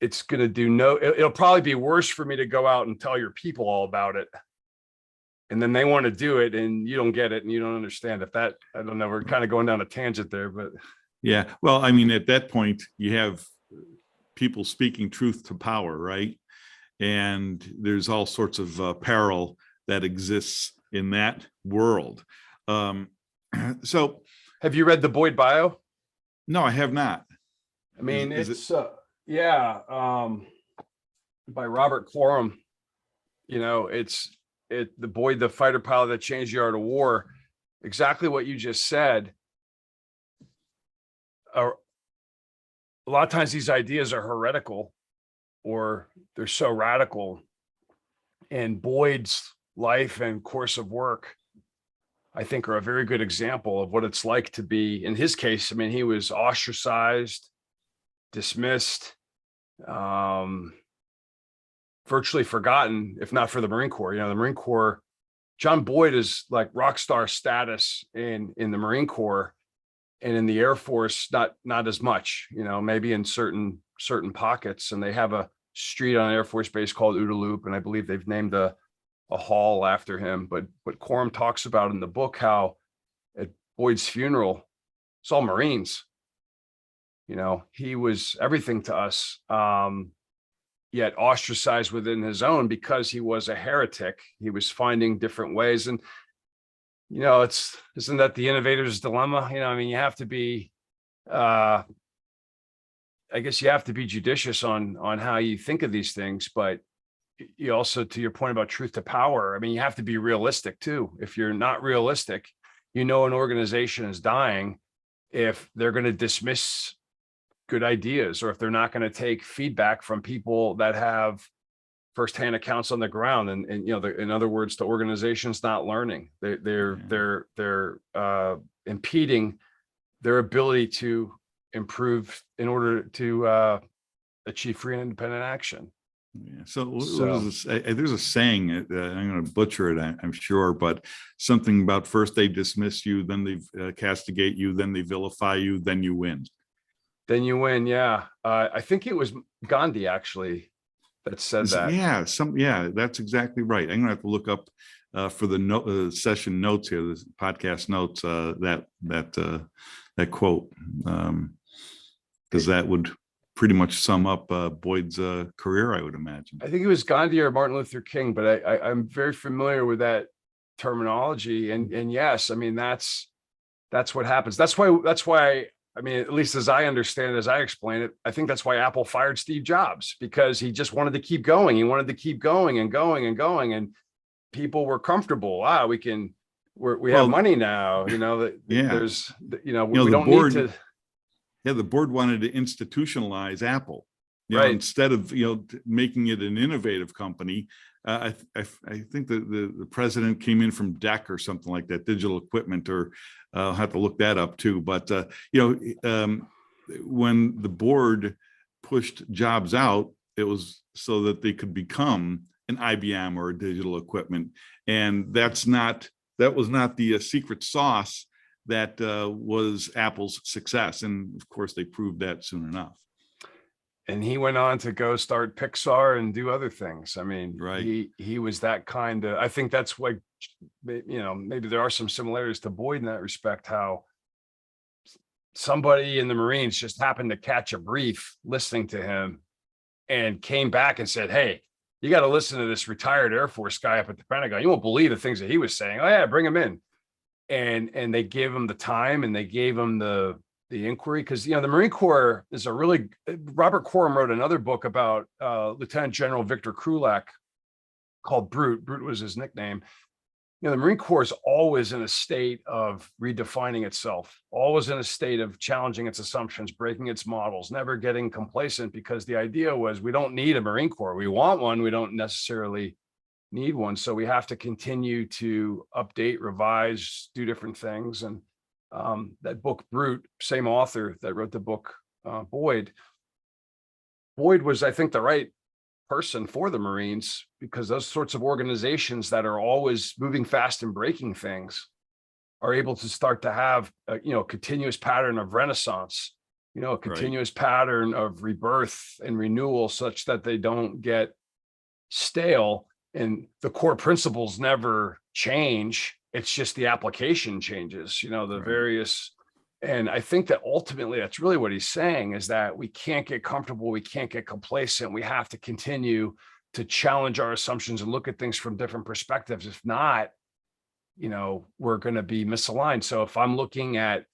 it's going to do it'll probably be worse for me to go out and tell your people all about it. And then they want to do it and you don't get it and you don't understand I don't know, we're kind of going down a tangent there, but. Yeah. Well, I mean, at that point, you have people speaking truth to power, right? And there's all sorts of peril that exists in that world. So. Have you read the Boyd bio? No, I have not. I mean, by Robert Quorum. The Boyd, the fighter pilot that changed the art of war. Exactly what you just said. A lot of times these ideas are heretical or they're so radical. And Boyd's life and course of work, I think, are a very good example of what it's like to be, in his case, I mean, he was ostracized, dismissed, virtually forgotten, if not for the Marine Corps. The Marine Corps, John Boyd is like rock star status in the Marine Corps, and in the Air Force, not as much, maybe in certain pockets. And they have a street on Air Force Base called OODA Loop, and I believe they've named a hall after him. But Quorum talks about in the book how at Boyd's funeral, it's all Marines. He was everything to us. Yet ostracized within his own because he was a heretic. He was finding different ways. And, isn't that the innovator's dilemma? I mean, you have to be, I guess you have to be judicious on how you think of these things, but you also, to your point about truth to power, I mean, you have to be realistic too. If you're not realistic, an organization is dying if they're going to dismiss good ideas, or if they're not going to take feedback from people that have firsthand accounts on the ground. And in other words, the organization's not learning. They're impeding their ability to improve in order to achieve free and independent action. Yeah. So there's a saying, I'm going to butcher it, I'm sure, but something about first they dismiss you, then they castigate you, then they vilify you, then you win. Then you win. Yeah. I think it was Gandhi actually that said that. Yeah, that's exactly right. I'm gonna have to look up for the session notes here, the podcast notes, that quote, because that would pretty much sum up Boyd's career, I would imagine. I think it was Gandhi or Martin Luther King, but I'm very familiar with that terminology. And yes, I mean, that's what happens. That's why I mean, at least as I understand it, as I explain it, I think that's why Apple fired Steve Jobs, because he just wanted to keep going. He wanted to keep going and going and going. And people were comfortable. We have money now, yeah. There's, we don't need to. Yeah, the board wanted to institutionalize Apple, Right. instead of making it an innovative company. I think the president came in from DEC or something like that, digital equipment, or I'll have to look that up too. But when the board pushed jobs out, it was so that they could become an IBM or a digital equipment, and that was not the secret sauce that was Apple's success. And of course, they proved that soon enough. And he went on to go start Pixar and do other things. I mean, right. he was that kind of, I think that's why, maybe there are some similarities to Boyd in that respect, how somebody in the Marines just happened to catch a brief listening to him and came back and said, hey, you got to listen to this retired Air Force guy up at the Pentagon. You won't believe the things that he was saying. Oh yeah, bring him in. And they gave him the time, and they gave him the inquiry, because the Marine Corps is Robert Coram wrote another book about Lieutenant General Victor Krulak called Brute. Brute was his nickname. The Marine Corps is always in a state of redefining itself, always in a state of challenging its assumptions, breaking its models, never getting complacent, because the idea was we don't need a Marine Corps. We want one. We don't necessarily need one. So we have to continue to update, revise, do different things. And that book, Brute, same author that wrote the book, Boyd was, I think, the right person for the Marines, because those sorts of organizations that are always moving fast and breaking things are able to start to have a continuous pattern of renaissance, a continuous pattern of rebirth and renewal, such that they don't get stale, and the core principles never change. It's just the application changes, various. And I think that ultimately that's really what he's saying, is that we can't get comfortable. We can't get complacent. We have to continue to challenge our assumptions and look at things from different perspectives. If not, we're going to be misaligned. So if I'm looking at,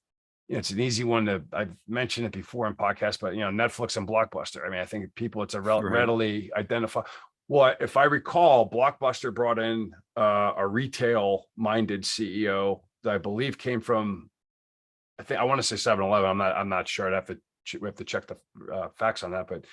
it's an easy one I've mentioned it before in podcasts, but Netflix and Blockbuster. I mean, I think it's a readily identify. Well, if I recall, Blockbuster brought in a retail-minded CEO that I believe came from, I want to say 7-Eleven. I'm not sure. We have to check the facts on that, but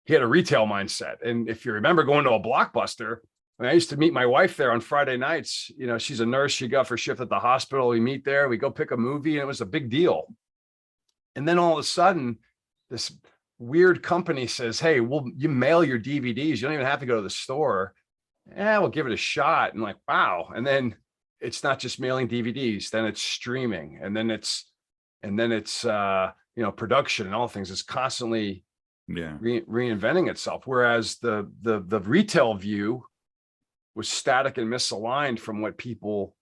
he had a retail mindset. And if you remember going to a Blockbuster, I used to meet my wife there on Friday nights. She's a nurse. She got for shift at the hospital. We meet there. We go pick a movie, and it was a big deal. And then all of a sudden, this weird company says, hey, you mail your DVDs. You don't even have to go to the store. Yeah, we'll give it a shot. And like, wow. And then it's not just mailing DVDs, then it's streaming, and then it's production and all things. It's constantly reinventing itself. Whereas the retail view was static and misaligned from what people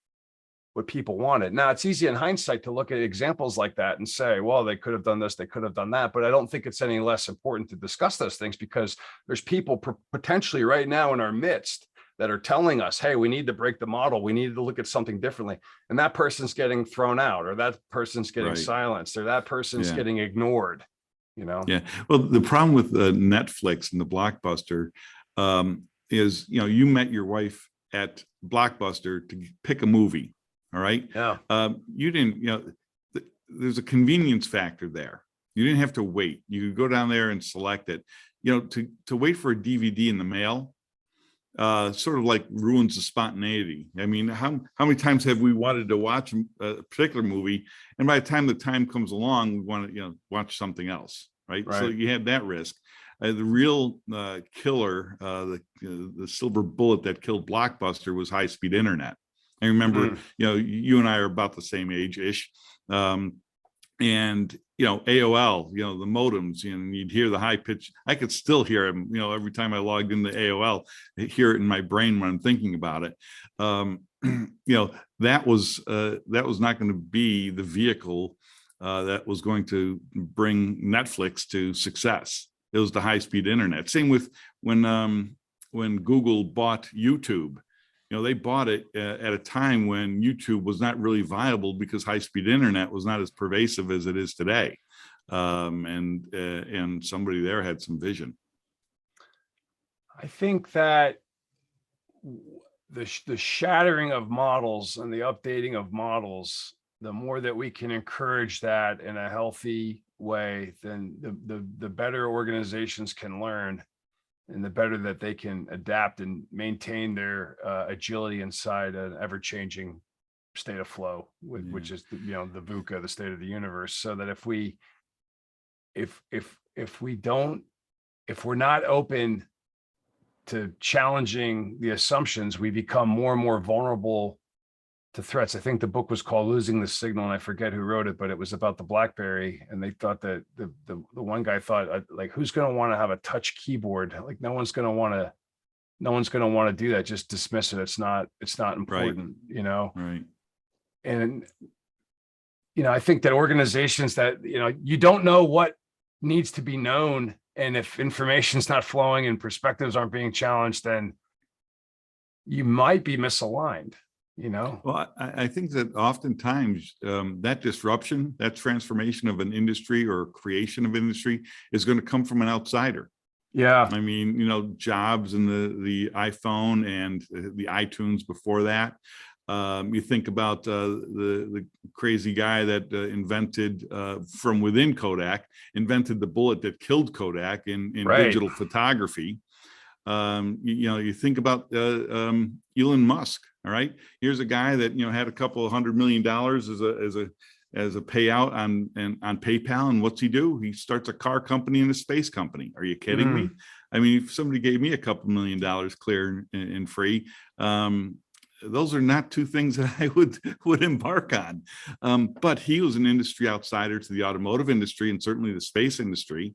wanted. Now, it's easy in hindsight to look at examples like that and say, well, they could have done this, they could have done that. But I don't think it's any less important to discuss those things, because there's people potentially right now in our midst that are telling us, hey, we need to break the model. We need to look at something differently. And that person's getting thrown out, or that person's getting silenced, or that person's getting ignored, Yeah. Well, the problem with Netflix and the Blockbuster is, you met your wife at Blockbuster to pick a movie. All right. Yeah. You didn't, there's a convenience factor there. You didn't have to wait. You could go down there and select it. To wait for a DVD in the mail, sort of like ruins the spontaneity. I mean, how many times have we wanted to watch a particular movie, and by the time the time comes along, we want to watch something else, right? So you had that risk. The real killer, the silver bullet that killed Blockbuster was high-speed internet. I remember, you and I are about the same age-ish. And, AOL, the modems, and you'd hear the high pitch. I could still hear them, every time I logged into AOL, I hear it in my brain when I'm thinking about it. That was not going to be the vehicle that was going to bring Netflix to success. It was the high-speed internet. Same with when Google bought YouTube. They bought it at a time when YouTube was not really viable, because high-speed internet was not as pervasive as it is today. And somebody there had some vision. I think that the shattering of models and the updating of models, the more that we can encourage that in a healthy way, then the better organizations can learn, and the better that they can adapt and maintain their agility inside an ever-changing state of flow, which is the VUCA, the state of the universe. So that if we're not open to challenging the assumptions, we become more and more vulnerable to threats. I think the book was called Losing the Signal, and I forget who wrote it, but it was about the BlackBerry. And they thought that the one guy thought, like, who's going to want to have a touch keyboard? Like, no one's going to want to do that. Just dismiss it. It's not important, Right. And, I think that organizations that, you don't know what needs to be known. And if information's not flowing and perspectives aren't being challenged, then you might be misaligned, Well, I think that oftentimes that disruption, that transformation of an industry or creation of industry is going to come from an outsider. Yeah. I mean, Jobs and the iPhone and the iTunes before that. You think about the crazy guy that invented from within Kodak, invented the bullet that killed Kodak in Right. digital photography. You think about Elon Musk. All right, here's a guy that had a couple of $100 million as a payout on PayPal, and what's he do? He starts a car company and a space company. Are you kidding me? I mean, if somebody gave me a couple $1 million clear and free, those are not two things that I would embark on. But he was an industry outsider to the automotive industry and certainly the space industry,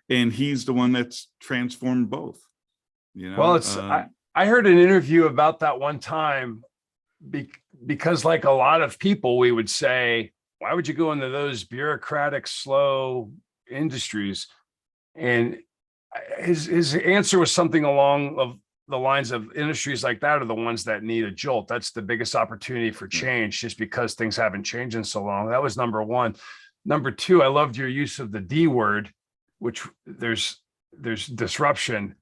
and he's the one that's transformed both. Well, I heard an interview about that one time, because like a lot of people, we would say, why would you go into those bureaucratic, slow industries? And his answer was something along of the lines of, industries like that are the ones that need a jolt. That's the biggest opportunity for change, just because things haven't changed in so long. That was number one. Number two, I loved your use of the D word, which there's disruption.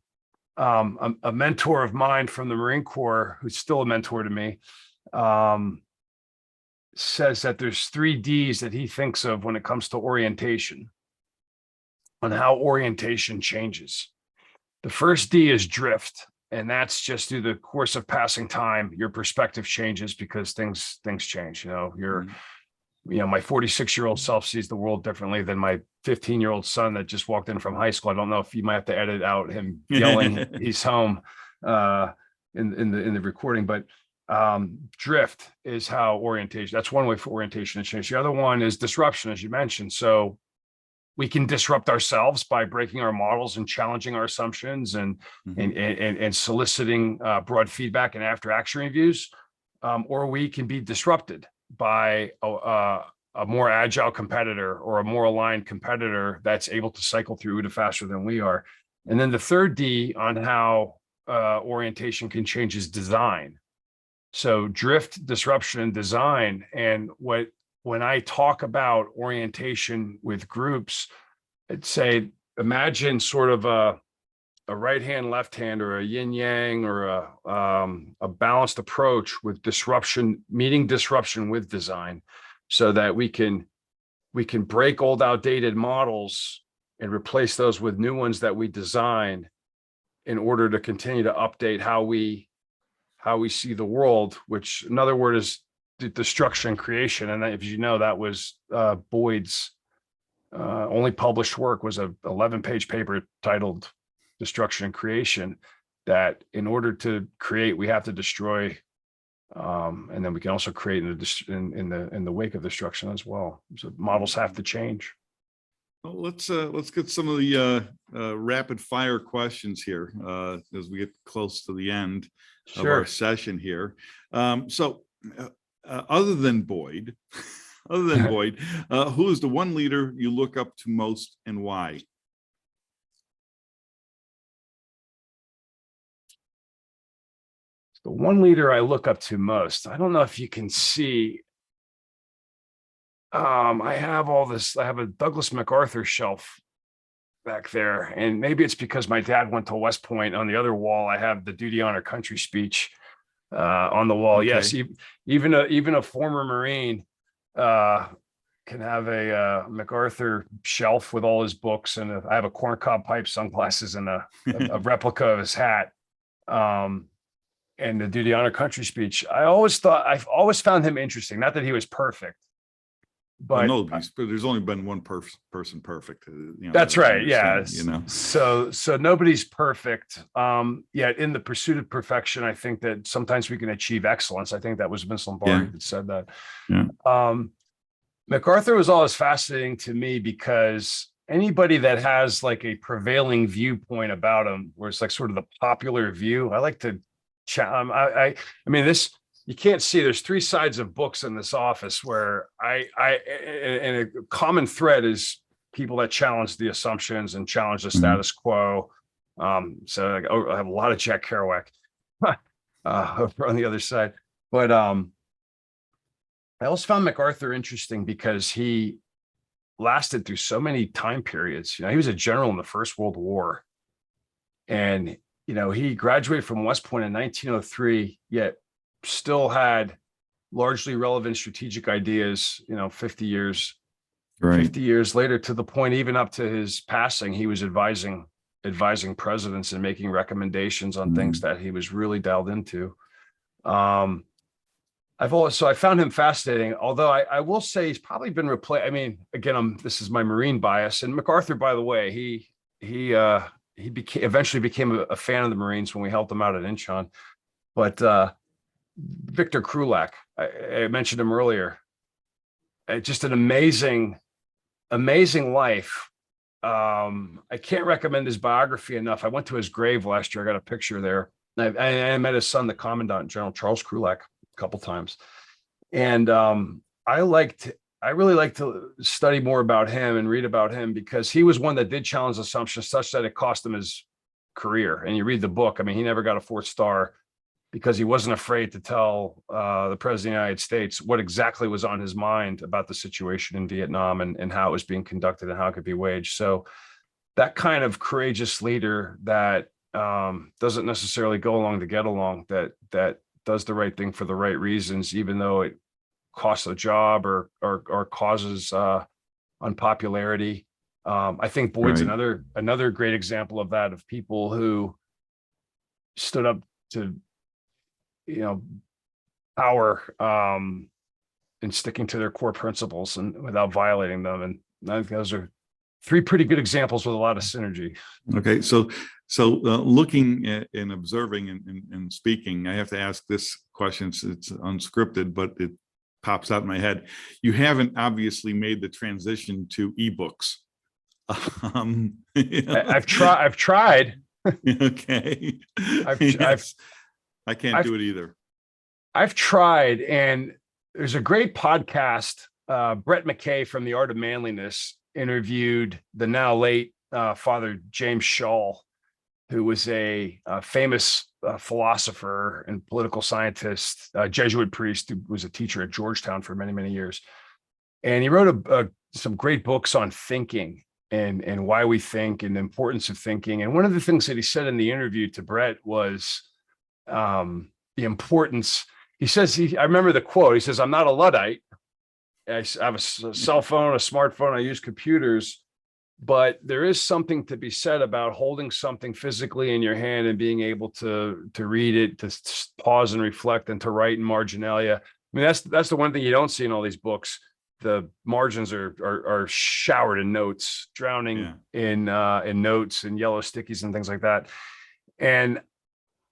A mentor of mine from the Marine Corps, who's still a mentor to me, says that there's 3 Ds that he thinks of when it comes to orientation, on how orientation changes. The first D is drift, and that's just through the course of passing time, your perspective changes because things change. My 46-year-old self sees the world differently than my 15-year-old son that just walked in from high school. I don't know if you might have to edit out him yelling he's home in the recording, but drift is how orientation, that's one way for orientation to change. The other one is disruption, as you mentioned. So we can disrupt ourselves by breaking our models and challenging our assumptions and soliciting broad feedback and after action reviews, or we can be disrupted by a more agile competitor or a more aligned competitor that's able to cycle through UDA faster than we are. And then the third D on how orientation can change is design. So drift, disruption, and design. And when I talk about orientation with groups, I'd say, imagine sort of a right hand, left hand, or a yin yang, or a balanced approach with disruption, meeting disruption with design, so that we can break old outdated models and replace those with new ones that we design in order to continue to update how we see the world, which another word is destruction and creation. And if you know, that was Boyd's only published work, was a 11-page paper titled Destruction and Creation, that in order to create, we have to destroy, and then we can also create in the wake of destruction as well. So models have to change. Well, let's get some of the rapid fire questions here as we get close to the end of our session here. Other than Boyd, who is the one leader you look up to most and why? The one leader I look up to most, I don't know if you can see, I have a Douglas MacArthur shelf back there, and maybe it's because my dad went to West Point. On the other wall, I have the Duty Honor Country speech on the wall. Okay. Yes, even a former Marine can have a MacArthur shelf with all his books, and I have a corncob pipe, sunglasses, and a replica of his hat. And to do the honor country speech, I've always found him interesting. Not that he was perfect, Well, but no, but there's only been one person perfect. That's right. Yeah. You know, So nobody's perfect. Yet in the pursuit of perfection, I think that sometimes we can achieve excellence. I think that was Vince Lombardi that said that. Yeah. MacArthur was always fascinating to me because anybody that has like a prevailing viewpoint about him, where it's like sort of the popular view, I like to. I mean, this, you can't see, there's three sides of books in this office where and a common thread is people that challenge the assumptions and challenge the status quo. So I have a lot of Jack Kerouac over on the other side, but I also found MacArthur interesting because he lasted through so many time periods. He was a general in the First World War, and he graduated from West Point in 1903, yet still had largely relevant strategic ideas, 50 years later, to the point, even up to his passing, he was advising presidents and making recommendations on things that he was really dialed into. I found him fascinating, although I will say he's probably been replaced. I mean, again, this is my Marine bias, and MacArthur, by the way, he eventually became a fan of the Marines when we helped him out at Incheon. But Victor Krulak, I mentioned him earlier. Just an amazing life. I can't recommend his biography enough. I went to his grave last year. I got a picture there. I met his son, the Commandant General Charles Krulak, a couple times, and I really like to study more about him and read about him, because he was one that did challenge assumptions such that it cost him his career. And you read the book, I mean, he never got a 4th star because he wasn't afraid to tell the president of the United States what exactly was on his mind about the situation in Vietnam and how it was being conducted and how it could be waged. So that kind of courageous leader that doesn't necessarily go along to get along, that does the right thing for the right reasons, even though it costs a job or causes unpopularity. I think Boyd's another great example of that, of people who stood up to power and sticking to their core principles and without violating them. And I think those are 3 pretty good examples with a lot of synergy. Okay, so looking at and observing and speaking, I have to ask this question. It's unscripted, but it pops out in my head. You haven't obviously made the transition to ebooks. I've tried. Okay. I can't do it either. I've tried, and there's a great podcast. Brett McKay from The Art of Manliness interviewed the now late Father James Shaw, who was a famous philosopher and political scientist, Jesuit priest who was a teacher at Georgetown for many, many years. And he wrote some great books on thinking and why we think and the importance of thinking. And one of the things that he said in the interview to Brett was the importance. He says, I remember the quote, he says, "I'm not a Luddite. I have a cell phone, a smartphone, I use computers, but there is something to be said about holding something physically in your hand and being able to read it, to pause and reflect, and to write in marginalia." I mean, that's the one thing you don't see in all these books. The margins are showered in notes, drowning in notes and yellow stickies and things like that. And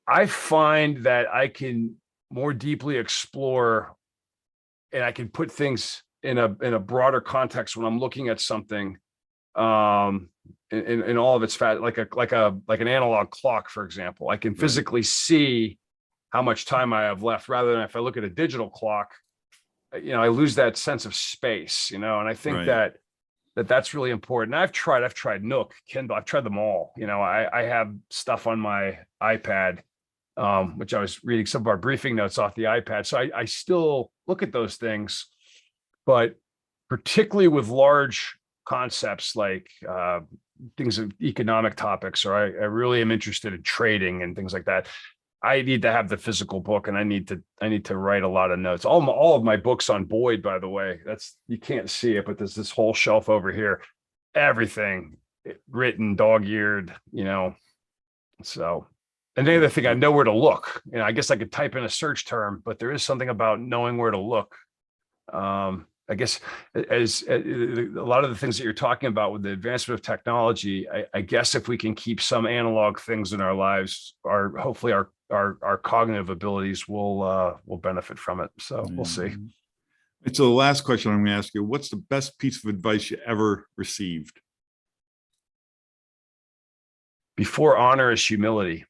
I find that I can more deeply explore, and I can put things in a broader context when I'm looking at something in all of its fat, like an analog clock, for example. I can physically see how much time I have left, rather than if I look at a digital clock, I lose that sense of space, and I think that's really important. I've tried Nook, Kindle, I've tried them all. I have stuff on my iPad, which I was reading some of our briefing notes off the iPad. So I still look at those things, but particularly with large concepts like things of economic topics, or I really am interested in trading and things like that. I need to have the physical book, and I need to write a lot of notes. All of my books on Boyd, by the way, you can't see it, but there's this whole shelf over here, everything written, dog-eared, so. And the other thing, I know where to look. I guess I could type in a search term, but there is something about knowing where to look. I guess as a lot of the things that you're talking about with the advancement of technology, I guess if we can keep some analog things in our lives, hopefully our cognitive abilities will benefit from it. So we'll see. And so the last question I'm going to ask you: what's the best piece of advice you ever received? Before honor is humility.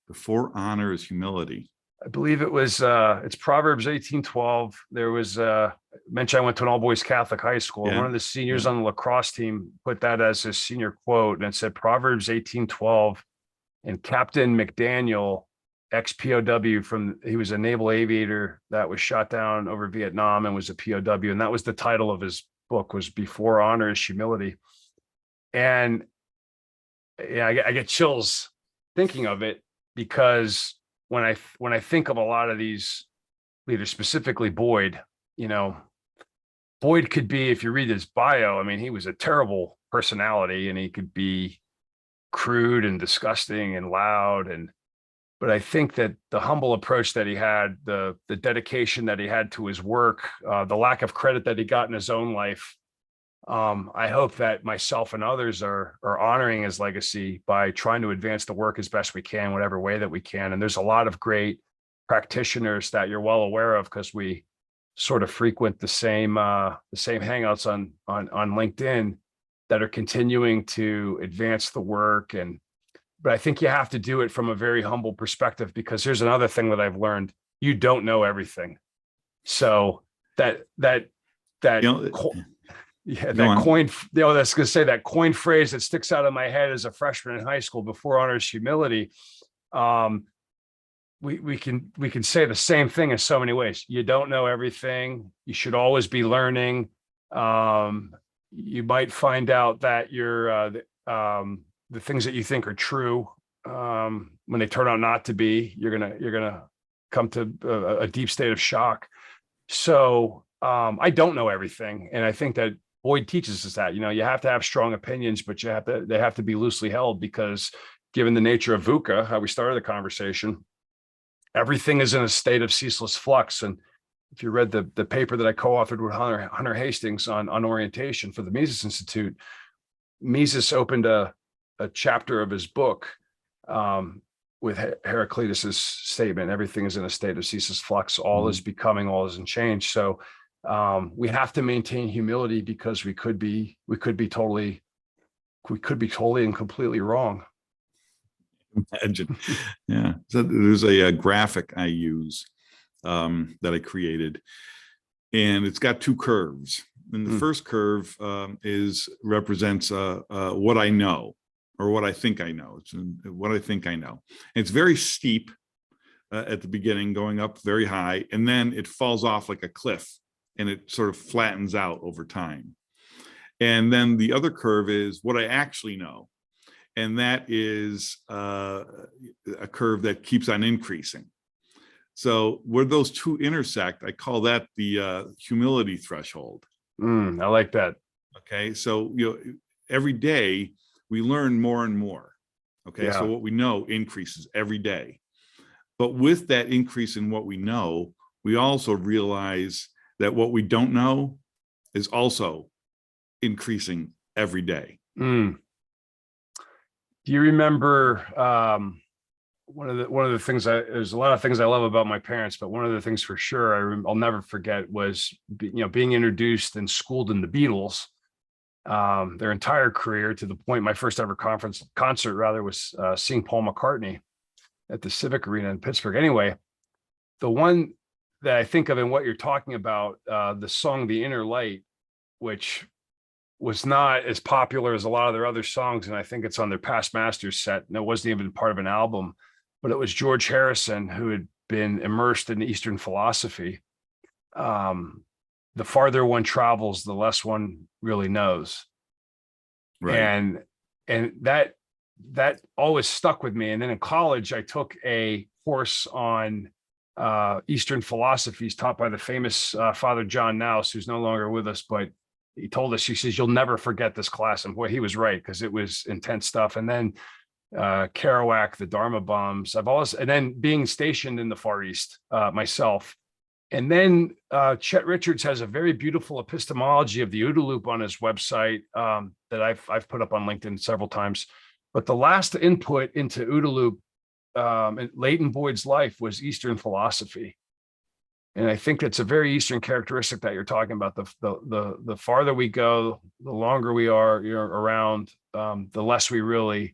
Before honor is humility. I believe it was it's Proverbs 18:12. There was mentioned I went to an all-boys Catholic high school. Yeah. One of the seniors on the lacrosse team put that as his senior quote, and it said Proverbs 18:12. And Captain McDaniel, ex-POW he was a naval aviator that was shot down over Vietnam and was a POW. And that was the title of his book, was Before Honor is Humility. And yeah, I get chills thinking of it, because when I think of a lot of these leaders, specifically Boyd, Boyd could be, if you read his bio, I mean, he was a terrible personality, and he could be crude and disgusting and loud. But I think that the humble approach that he had, the dedication that he had to his work, the lack of credit that he got in his own life, I hope that myself and others are honoring his legacy by trying to advance the work as best we can, whatever way that we can. And there's a lot of great practitioners that you're well aware of, because we sort of frequent the same hangouts on LinkedIn, that are continuing to advance the work. But I think you have to do it from a very humble perspective, because here's another thing that I've learned: you don't know everything. So that coin phrase that sticks out of my head as a freshman in high school, before honor is humility. We can say the same thing in so many ways. You don't know everything. You should always be learning. You might find out that the things that you think are true, when they turn out not to be, you're gonna come to a deep state of shock. So I don't know everything, and I think that Boyd teaches us that, you have to have strong opinions, but they have to be loosely held, because given the nature of VUCA, how we started the conversation, everything is in a state of ceaseless flux. And if you read the paper that I co-authored with Hunter Hastings on orientation for the Mises Institute, Mises opened a chapter of his book with Heraclitus's statement: everything is in a state of ceaseless flux. All is becoming, all is in change. So we have to maintain humility, because we could be totally and completely wrong. Imagine. Yeah. So there's a graphic I use that I created, and it's got two curves. And the first curve represents what I know, or what I think I know. It's what I think I know. And it's very steep at the beginning, going up very high, and then it falls off like a cliff, and it sort of flattens out over time. And then the other curve is what I actually know. And that is a curve that keeps on increasing. So where those two intersect, I call that the humility threshold. I like that. Okay. So, every day we learn more and more. Okay. Yeah. So what we know increases every day. But with that increase in what we know, we also realize that what we don't know is also increasing every day. Do you remember one of the things there's a lot of things I love about my parents, but one of the things for sure I'll never forget was being introduced and schooled in the Beatles, their entire career, to the point my first ever concert was seeing Paul McCartney at the Civic Arena in Pittsburgh. Anyway, the one that I think of in what you're talking about, the song "The Inner Light," which was not as popular as a lot of their other songs, and I think it's on their Past Masters set, and it wasn't even part of an album, but it was George Harrison, who had been immersed in Eastern philosophy. The farther one travels, the less one really knows. Right. And that that always stuck with me. And then in college, I took a course on Eastern philosophies taught by the famous Father John Naus, who's no longer with us, but he told us, he says, you'll never forget this class. And boy, he was right, because it was intense stuff. And then Kerouac, the Dharma bombs. And then being stationed in the Far East myself. And then Chet Richards has a very beautiful epistemology of the OODA loop on his website that I've put up on LinkedIn several times. But the last input into OODA loop in Leighton Boyd's life was Eastern philosophy. And I think that's a very Eastern characteristic that you're talking about. The farther we go, the longer we are around, the less we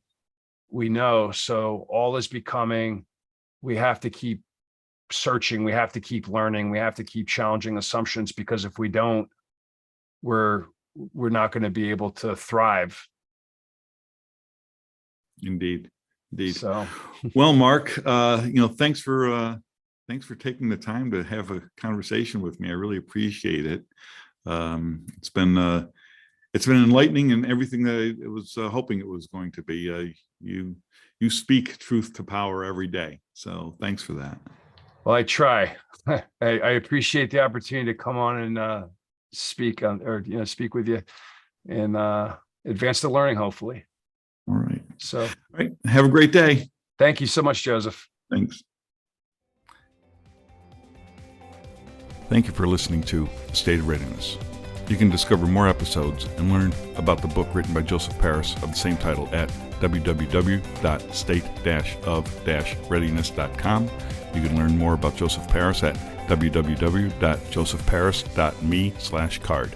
know. So all is becoming, we have to keep searching, we have to keep learning, we have to keep challenging assumptions, because if we don't, we're not going to be able to thrive. Indeed. So, well, Mark, thanks for taking the time to have a conversation with me. I really appreciate it. It's been enlightening, and everything that I was hoping it was going to be. You speak truth to power every day. So thanks for that. Well, I try. I appreciate the opportunity to come on and speak with you and advance the learning, hopefully. All right. So, all right. Have a great day. Thank you so much, Joseph. Thanks. Thank you for listening to The State of Readiness. You can discover more episodes and learn about the book written by Joseph Paris of the same title at www.state-of-readiness.com. You can learn more about Joseph Paris at www.josephparis.me/card.